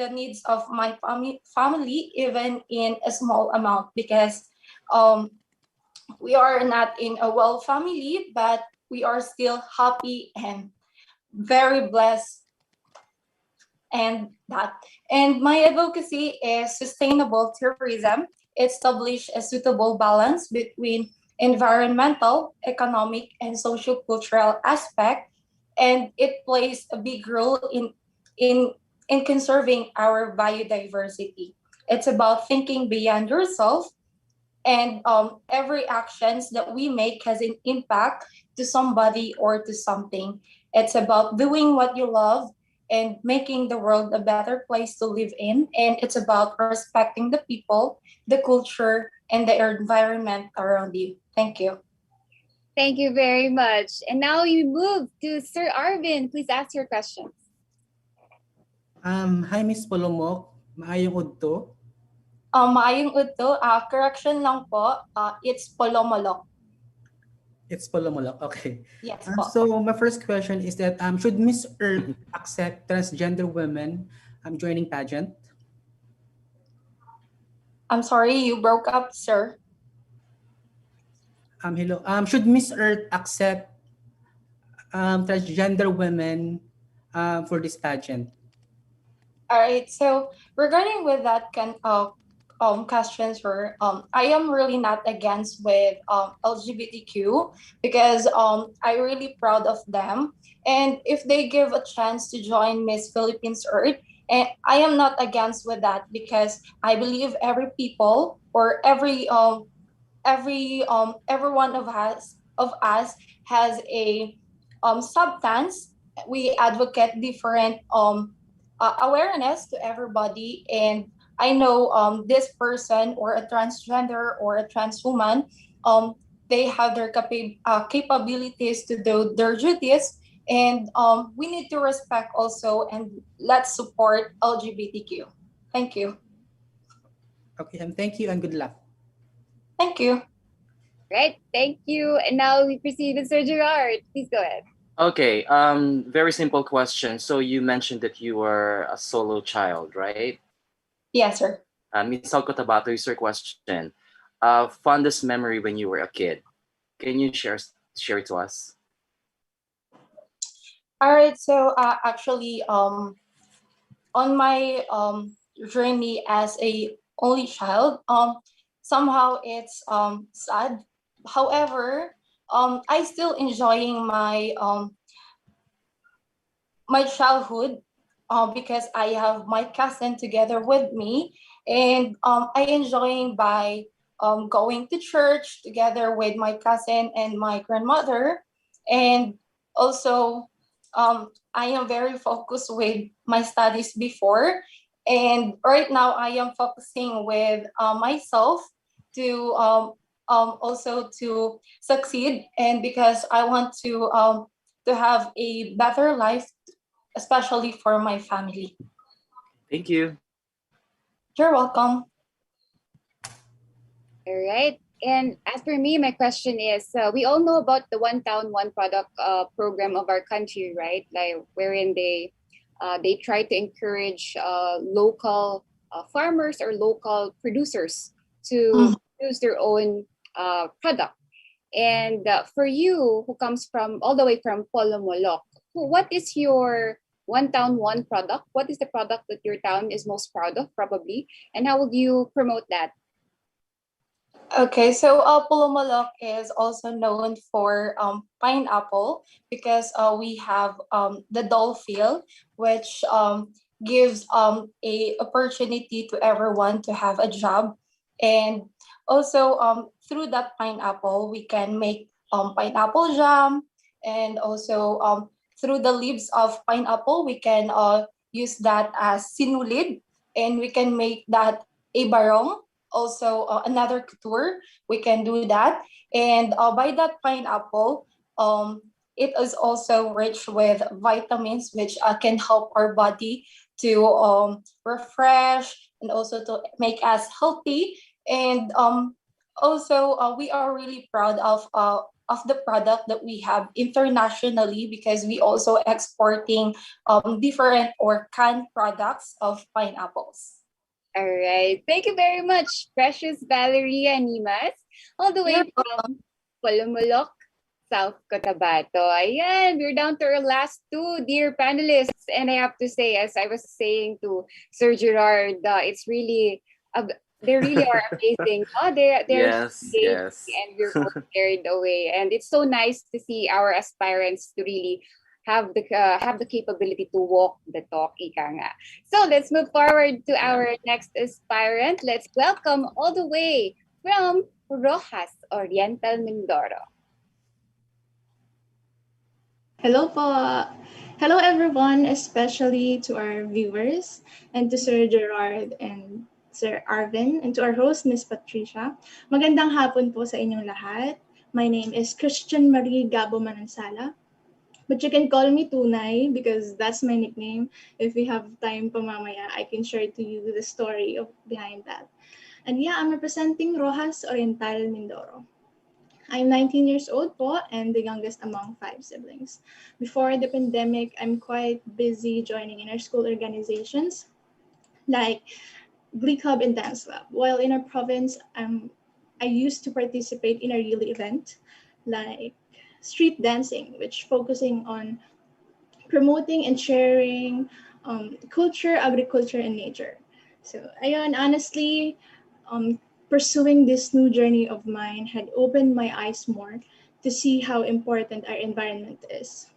needs of my family, even in a small amount, because um, we are not in a well family, but we are still happy and very blessed. And my advocacy is sustainable tourism. Establish a suitable balance between environmental, economic, and social cultural aspect, and it plays a big role in in conserving our biodiversity. It's about thinking beyond yourself, and every actions that we make has an impact to somebody or to something. It's about doing what you love and making the world a better place to live in, and it's about respecting the people, the culture, and the environment around you. Thank you. Thank you very much. And now we move to Sir Arvin. Please ask your questions. Hi, Miss Polomok. Maayong udto. Maayong udto, correction lang po, it's Polomolok. It's Polomolok. Okay. Yes po. So my first question is that should Miss Earth accept transgender women joining pageant? I'm sorry, you broke up, sir. Hello. Should Miss Earth accept transgender women for this pageant? All right. So regarding with that question, sir, I am really not against with LGBTQ because I really proud of them, and if they give a chance to join Miss Philippines Earth, and I am not against with that because I believe every people or every one of us has a substance. We advocate different awareness to everybody, and I know this person or a transgender or a trans woman, they have their capabilities to do their duties, and we need to respect also, and let's support LGBTQ. Thank you. Okay, and thank you and good luck. Thank you. Right, thank you. And now we proceed with Sir Gerard. Please go ahead. Okay, very simple question. So you mentioned that you were a solo child, right? Yes, sir. Miss Cotabato, is your question. Fondest memory when you were a kid. Can you share it to us? All right. So actually, on my journey as a only child, somehow it's sad. However, I still enjoying my childhood because I have my cousin together with me, and I enjoying by going to church together with my cousin and my grandmother, and also I am very focused with my studies before, and right now I am focusing with myself to also to succeed, and because I want to have a better life, especially for my family. Thank you. You're welcome. All right. And as for me, my question is, we all know about the One Town, One Product program of our country, right? Like wherein they try to encourage local farmers or local producers to produce their own product. And for you, who comes from all the way from Polomolok, what is your One Town, One Product? What is the product that your town is most proud of, probably? And how would you promote that? Okay, so Pulumalok is also known for pineapple because we have the Dole Field, which gives a opportunity to everyone to have a job, and also through that pineapple we can make pineapple jam, and also through the leaves of pineapple we can use that as sinulid, and we can make that a barong, also another couture we can do that, and by that pineapple it is also rich with vitamins which can help our body to refresh and also to make us healthy, and also we are really proud of the product that we have internationally because we also exporting different or canned products of pineapples. All right. Thank you very much, Precious Valeria Nimas, all the way You're from Polomolok, South Cotabato. Ayan, we're down to our last two, dear panelists. And I have to say, as I was saying to Sir Gerard, it's really, they really are amazing. Oh, they're so Yes, amazing, yes. and we're both carried away. And it's so nice to see our aspirants to really have the capability to walk the talk, ika nga. So let's move forward to our next aspirant. Let's welcome all the way from Rojas, Oriental Mindoro. Hello po. Hello everyone, especially to our viewers and to Sir Gerard and Sir Arvin and to our host, Miss Patricia. Magandang hapon po sa inyong lahat. My name is Christian Marie Gabo Manansala. But you can call me Tunay because that's my nickname. If we have time pa mamaya, I can share to you the story behind that. And yeah, I'm representing Rojas Oriental Mindoro. I'm 19 years old po and the youngest among 5 siblings. Before the pandemic, I'm quite busy joining in our school organizations like Glee Club and Dance Club. While in our province, I used to participate in a yearly event like street dancing, which focusing on promoting and sharing culture, agriculture, and nature. So ayun, honestly, pursuing this new journey of mine had opened my eyes more to see how important our environment is.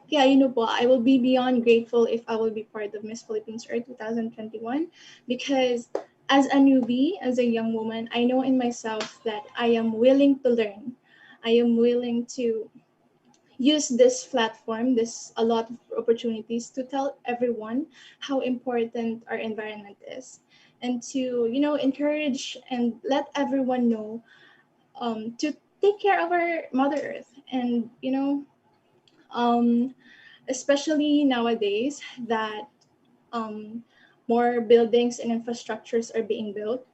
Yeah, you know po, I will be beyond grateful if I will be part of Miss Philippines Earth 2021 because as a newbie, as a young woman, I know in myself that I am willing to learn. I am willing to use this platform, this a lot of opportunities to tell everyone how important our environment is and to, you know, encourage and let everyone know to take care of our Mother Earth. And, you know, especially nowadays that more buildings and infrastructures are being built.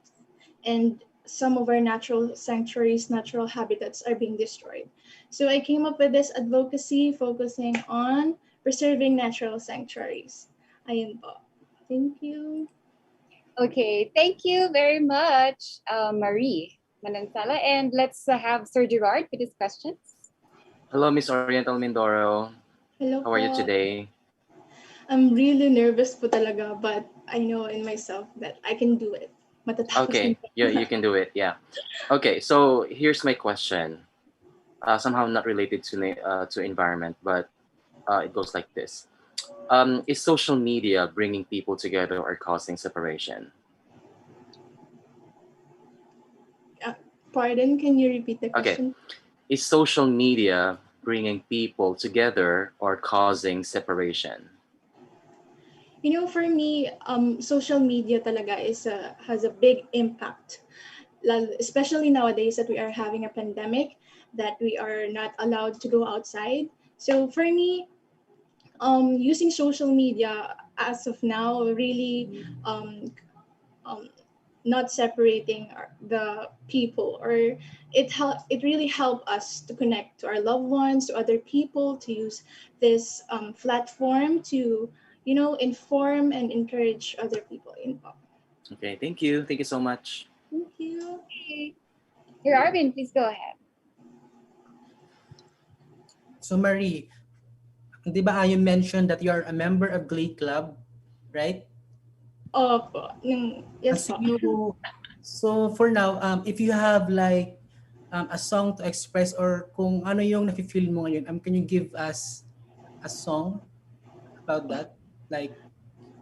And some of our natural sanctuaries, natural habitats are being destroyed. So I came up with this advocacy focusing on preserving natural sanctuaries. Ayun po. Thank you. Okay, thank you very much, Marie Manansala. And let's have Sir Gerard with his questions. Hello, Miss Oriental Mindoro. Hello How are you po. today? I'm really nervous po talaga, but I know in myself that I can do it. Matatapos Okay, nito. you can do it. Yeah. Okay, so here's my question. Somehow not related to environment, but it goes like this. Is social media bringing people together or causing separation? Pardon, can you repeat the Okay. question? Is social media bringing people together or causing separation? You know, for me, social media talaga has a big impact, especially nowadays that we are having a pandemic, that we are not allowed to go outside. So for me, using social media as of now really um, not separating the people, or it really helped us to connect to our loved ones, to other people, to use this platform to inform and encourage other people involved. Okay, thank you. Thank you so much. Thank you. Okay. Here, Arvin, please go ahead. So Marie, di ba you mentioned that you are a member of Glee Club, right? Opo. Yes po. So for now, if you have like a song to express or kung ano yung nafe-feel mo ngayon, can you give us a song about that? Like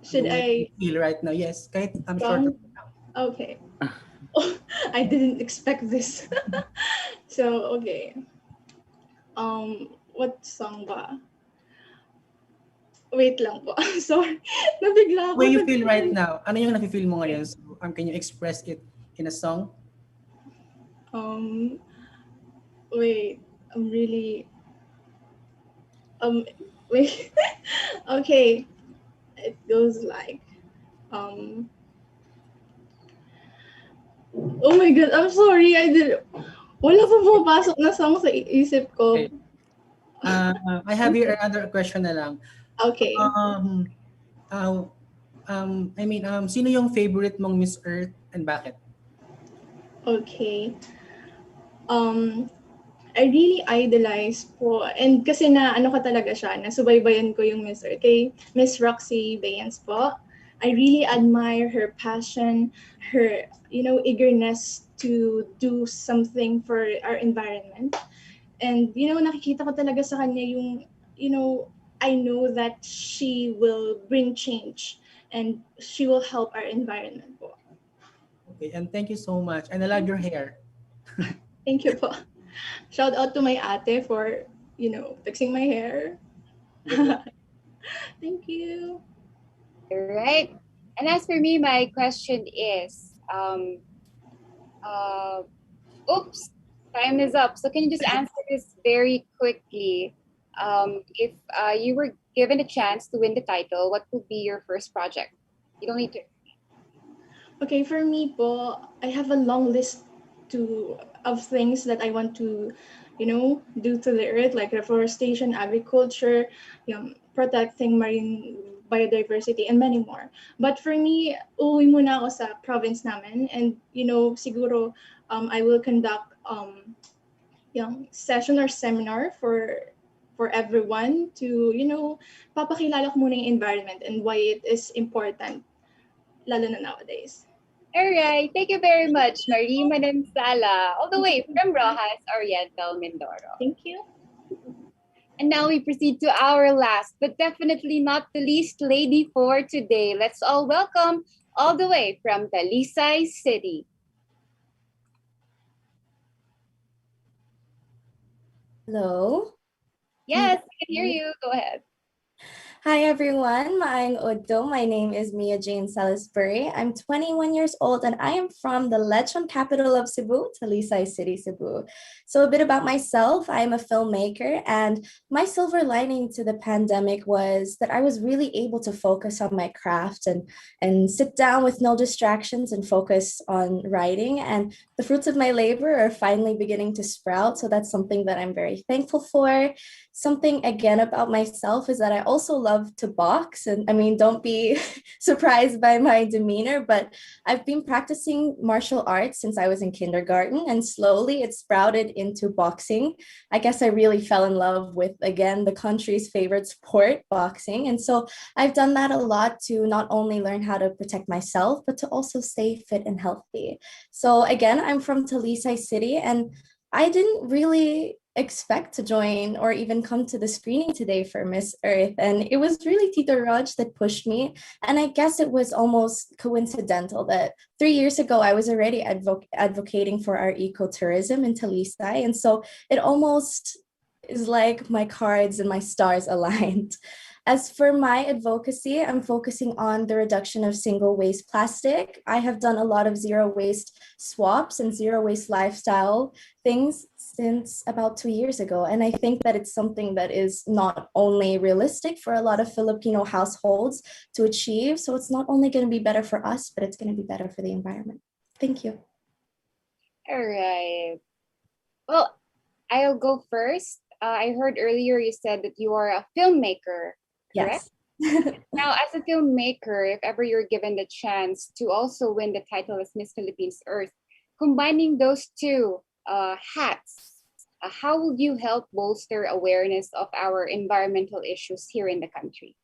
Should the way you I feel right now? Yes, kahit short. song? Okay. I didn't expect this. So, okay. What song ba? Wait lang po. Sorry. Nabigla The way ako. you feel right now, ano yung nafe-feel mo ngayon? So, can you express it in a song? Wait. I'm really wait. Okay. It goes like oh my god, I'm sorry. Wala pa pumapasok na song sa isip ko. Okay. I have here another question na lang. Okay. Sino yung favorite mong Miss Earth and bakit? Okay. I really idolize po, and kasi na ano ka talaga siya, nasubaybayan ko yung Miss Earth, kay Miss Roxy Bayans po. I really admire her passion, her, eagerness to do something for our environment. And, nakikita ko talaga sa kanya yung, I know that she will bring change and she will help our environment po. Okay, and thank you so much. And I love your hair. Thank you po. Shout out to my ate for, fixing my hair. Thank you. All right. And as for me, my question is, oops, time is up. So can you just answer this very quickly? If you were given a chance to win the title, what would be your first project? You don't need to. Okay, for me po, I have a long list of things that I want to, do to the earth, like reforestation, agriculture, protecting marine biodiversity, and many more. But for me, uwi muna ako sa province namin, and siguro I will conduct yung session or seminar for everyone to, papakilala ko muna yung environment and why it is important, lalo na nowadays. All right. Thank you very much, Marie Manansala, all the way from Rojas Oriental, Mindoro. Thank you. And now we proceed to our last, but definitely not the least lady for today. Let's all welcome, all the way from Talisay City. Hello? Yes, I can hear you. Go ahead. Hi everyone, Maayong Odo. My name is Mia Jane Salisbury. I'm 21 years old and I am from the lechon capital of Cebu, Talisay City, Cebu. So a bit about myself, I am a filmmaker and my silver lining to the pandemic was that I was really able to focus on my craft and sit down with no distractions and focus on writing. And the fruits of my labor are finally beginning to sprout. So that's something that I'm very thankful for. Something again about myself is that I also love to box. And I mean, don't be surprised by my demeanor, but I've been practicing martial arts since I was in kindergarten and slowly it sprouted into boxing. I guess I really fell in love with, again, the country's favorite sport, boxing. And so I've done that a lot to not only learn how to protect myself, but to also stay fit and healthy. So again, I'm from Talisay City and I didn't really expect to join or even come to the screening today for Miss Earth. And it was really Tito Raj that pushed me. And I guess it was almost coincidental that 3 years ago, I was already advocating for our ecotourism in Talisay. And so it almost is like my cards and my stars aligned. As for my advocacy, I'm focusing on the reduction of single waste plastic. I have done a lot of zero waste swaps and zero waste lifestyle things since about 2 years ago. And I think that it's something that is not only realistic for a lot of Filipino households to achieve. So it's not only going to be better for us, but it's going to be better for the environment. Thank you. All right. Well, I'll go first. I heard earlier you said that you are a filmmaker, correct? Yes. Now, as a filmmaker, if ever you're given the chance to also win the title as Miss Philippines Earth, combining those two hats, how will you help bolster awareness of our environmental issues here in the country?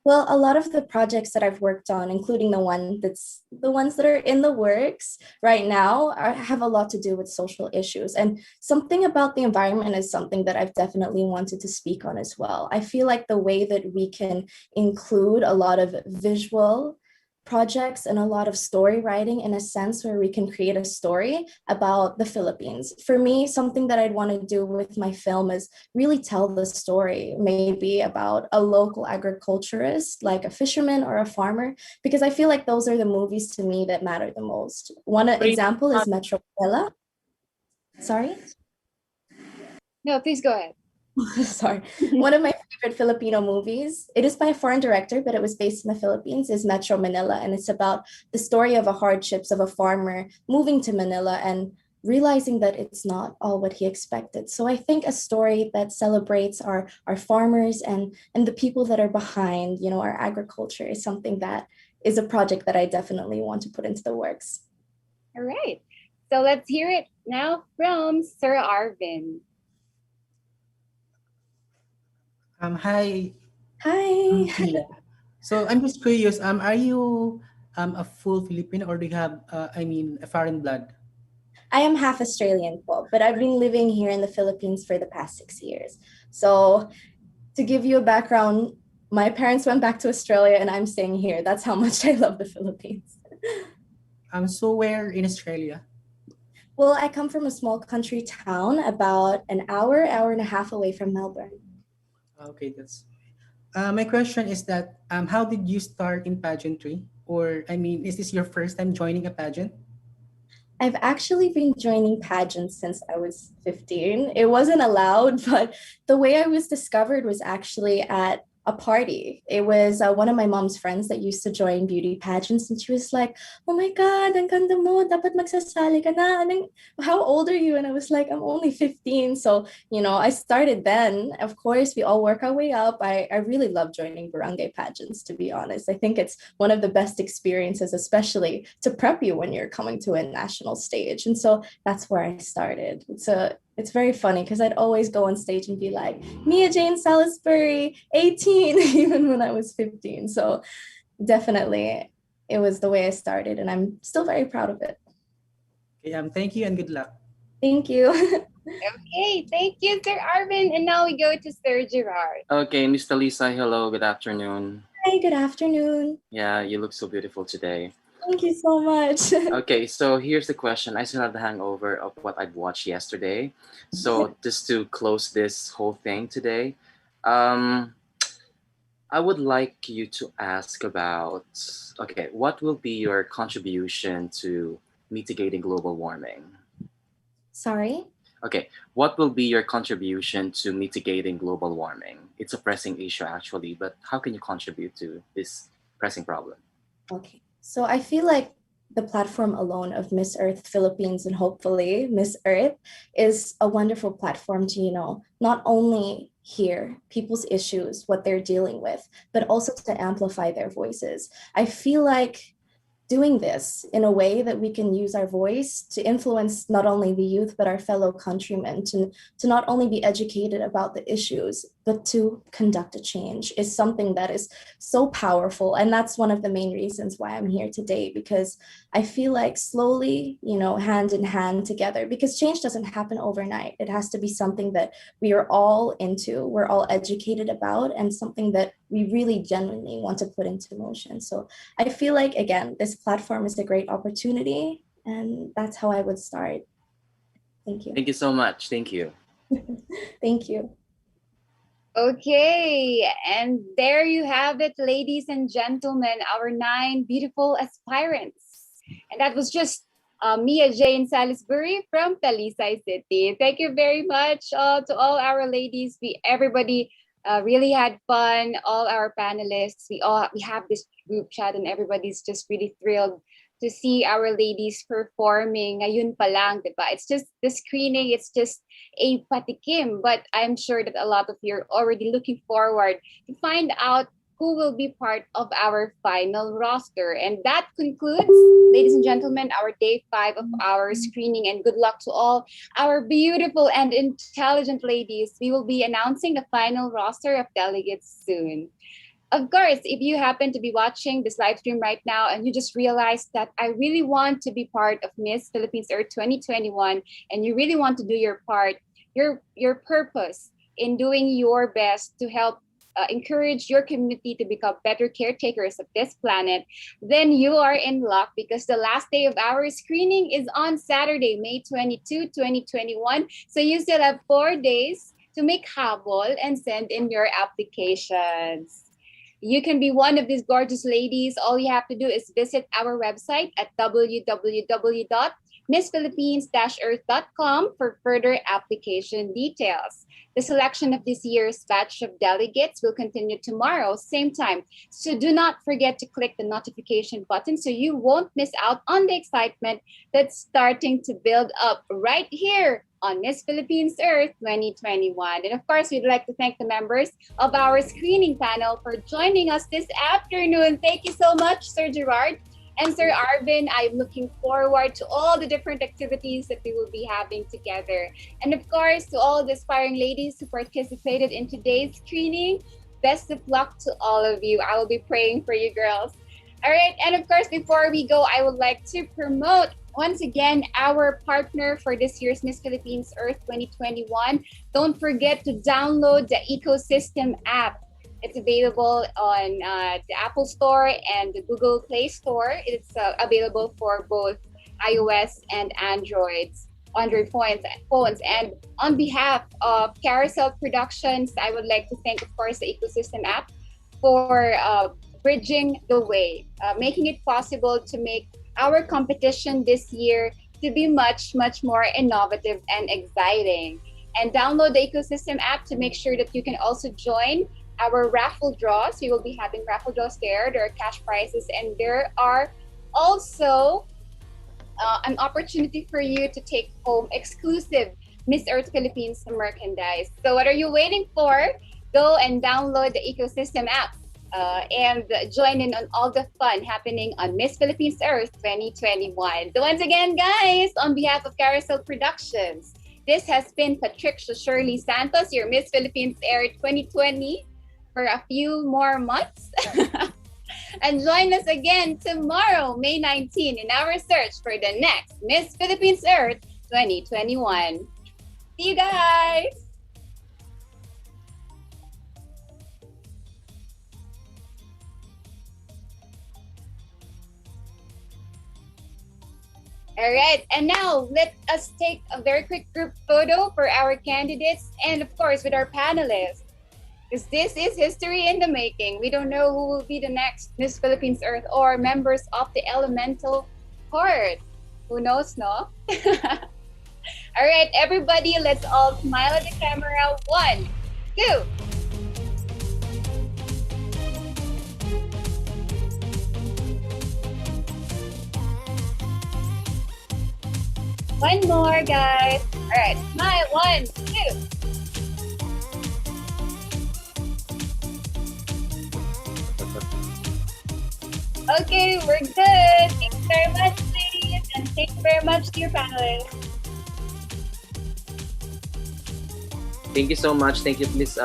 Well, a lot of the projects that I've worked on, including the ones that are in the works right now, have a lot to do with social issues. And something about the environment is something that I've definitely wanted to speak on as well. I feel like the way that we can include a lot of visual projects and a lot of story writing in a sense where we can create a story about the Philippines. For me, something that I'd want to do with my film is really tell the story, maybe about a local agriculturist, like a fisherman or a farmer, because I feel like those are the movies to me that matter the most. One example is Metro Manila. Sorry? No, please go ahead. Sorry. One of my favorite Filipino movies, it is by a foreign director, but it was based in the Philippines, is Metro Manila. And it's about the story of the hardships of a farmer moving to Manila and realizing that it's not all what he expected. So I think a story that celebrates our farmers and the people that are behind, our agriculture is something that is a project that I definitely want to put into the works. All right. So let's hear it now from Sir Arvin. Hi. Hi. So I'm just curious. Are you a full Filipino or do you have, a foreign blood? I am half Australian, but I've been living here in the Philippines for the past 6 years. So to give you a background, my parents went back to Australia and I'm staying here. That's how much I love the Philippines. So where in Australia? Well, I come from a small country town about an hour and a half away from Melbourne. Okay, that's. My question is that how did you start in pageantry? Or is this your first time joining a pageant? I've actually been joining pageants since I was 15. It wasn't allowed, but the way I was discovered was actually at a party. It was one of my mom's friends that used to join beauty pageants, and she was like, "Oh my God, ang ganda mo, dapat magsasali ka na. How old are you?" And I was like, "I'm only 15." So, I started then. Of course, we all work our way up. I really love joining barangay pageants, to be honest. I think it's one of the best experiences, especially to prep you when you're coming to a national stage. And so that's where I started. It's very funny because I'd always go on stage and be like, Mia Jane Salisbury, 18, even when I was 15. So definitely it was the way I started and I'm still very proud of it. Okay, thank you and good luck. Thank you. Okay, thank you, Sir Arvin. And now we go to Sir Gerard. Okay, Miss Talisa, hello, good afternoon. Hi, good afternoon. Yeah, you look so beautiful today. Thank you so much. Okay, so here's the question. I still have the hangover of what I'd watched yesterday. So just to close this whole thing today, I would like you to ask about, okay, what will be your contribution to mitigating global warming? Sorry? Okay, what will be your contribution to mitigating global warming? It's a pressing issue actually, but how can you contribute to this pressing problem? Okay. So I feel like the platform alone of Miss Earth Philippines and hopefully Miss Earth is a wonderful platform to, not only hear people's issues, what they're dealing with, but also to amplify their voices. I feel like doing this in a way that we can use our voice to influence not only the youth but our fellow countrymen to not only be educated about the issues but to conduct a change is something that is so powerful. And that's one of the main reasons why I'm here today, because I feel like slowly, hand in hand together, because change doesn't happen overnight. It has to be something that we are all into, we're all educated about, and something that we really genuinely want to put into motion. So I feel like, again, this platform is a great opportunity, and that's how I would start. Thank you. Thank you so much. Thank you. Thank you. Okay, and there you have it, ladies and gentlemen, our 9 beautiful aspirants. And that was just Mia Jane Salisbury from Talisay City. Thank you very much to all our ladies. Everybody really had fun. All our panelists, we have this group chat, and everybody's just really thrilled to see our ladies performing. Ngayon pa lang, diba? It's just the screening, it's just a patikim, but I'm sure that a lot of you are already looking forward to find out who will be part of our final roster. And that concludes, ladies and gentlemen, our day 5 of our screening. And good luck to all our beautiful and intelligent ladies. We will be announcing the final roster of delegates soon. Of course, if you happen to be watching this live stream right now and you just realized that I really want to be part of Miss Philippines Earth 2021, and you really want to do your part, your purpose in doing your best to help encourage your community to become better caretakers of this planet, then you are in luck, because the last day of our screening is on Saturday, May 22, 2021. So you still have 4 days to make habol and send in your applications. You can be one of these gorgeous ladies. All you have to do is visit our website at www.missphilippines-earth.com for further application details. The selection of this year's batch of delegates will continue tomorrow, same time. So do not forget to click the notification button so you won't miss out on the excitement that's starting to build up right here on Miss Philippines Earth 2021. And of course, we'd like to thank the members of our screening panel for joining us this afternoon. Thank you so much, Sir Gerard and Sir Arvin. I'm looking forward to all the different activities that we will be having together. And of course, to all the aspiring ladies who participated in today's screening, best of luck to all of you. I will be praying for you girls. All right, and of course, before we go, I would like to promote once again our partner for this year's Miss Philippines Earth 2021. Don't forget to download the Ecosystem app. It's available on the Apple Store and the Google Play Store. It's available for both iOS and Android phones. And on behalf of Carousel Productions, I would like to thank, of course, the Ecosystem app for bridging the way, making it possible to make our competition this year to be much, much more innovative and exciting. And download the Ecosystem app to make sure that you can also join our raffle draws. We will be having raffle draws there. There are cash prizes, and there are also an opportunity for you to take home exclusive Miss Earth Philippines merchandise. So what are you waiting for? Go and download the Ecosystem app and join in on all the fun happening on Miss Philippines Earth 2021. So once again, guys, on behalf of Carousel Productions, this has been Patricia Shirley Santos, your Miss Philippines Earth 2020 for a few more months. And join us again tomorrow, May 19, in our search for the next Miss Philippines Earth 2021. See you guys! All right, and now let us take a very quick group photo for our candidates and of course with our panelists. Because this is history in the making. We don't know who will be the next Miss Philippines Earth or members of the elemental horde. Who knows, no? All right, everybody, let's all smile at the camera. 1, 2. One more, guys. All right, smile. 1, 2. Okay, we're good. Thank you very much, ladies, and thank you very much to your panelists. Thank you so much. Thank you, Miss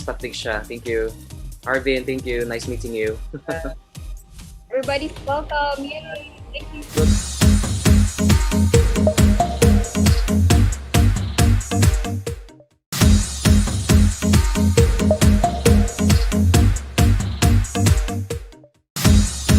Patricia. Thank you. Arvin, thank you. Nice meeting you. Everybody's welcome. Yay. Thank you. Good.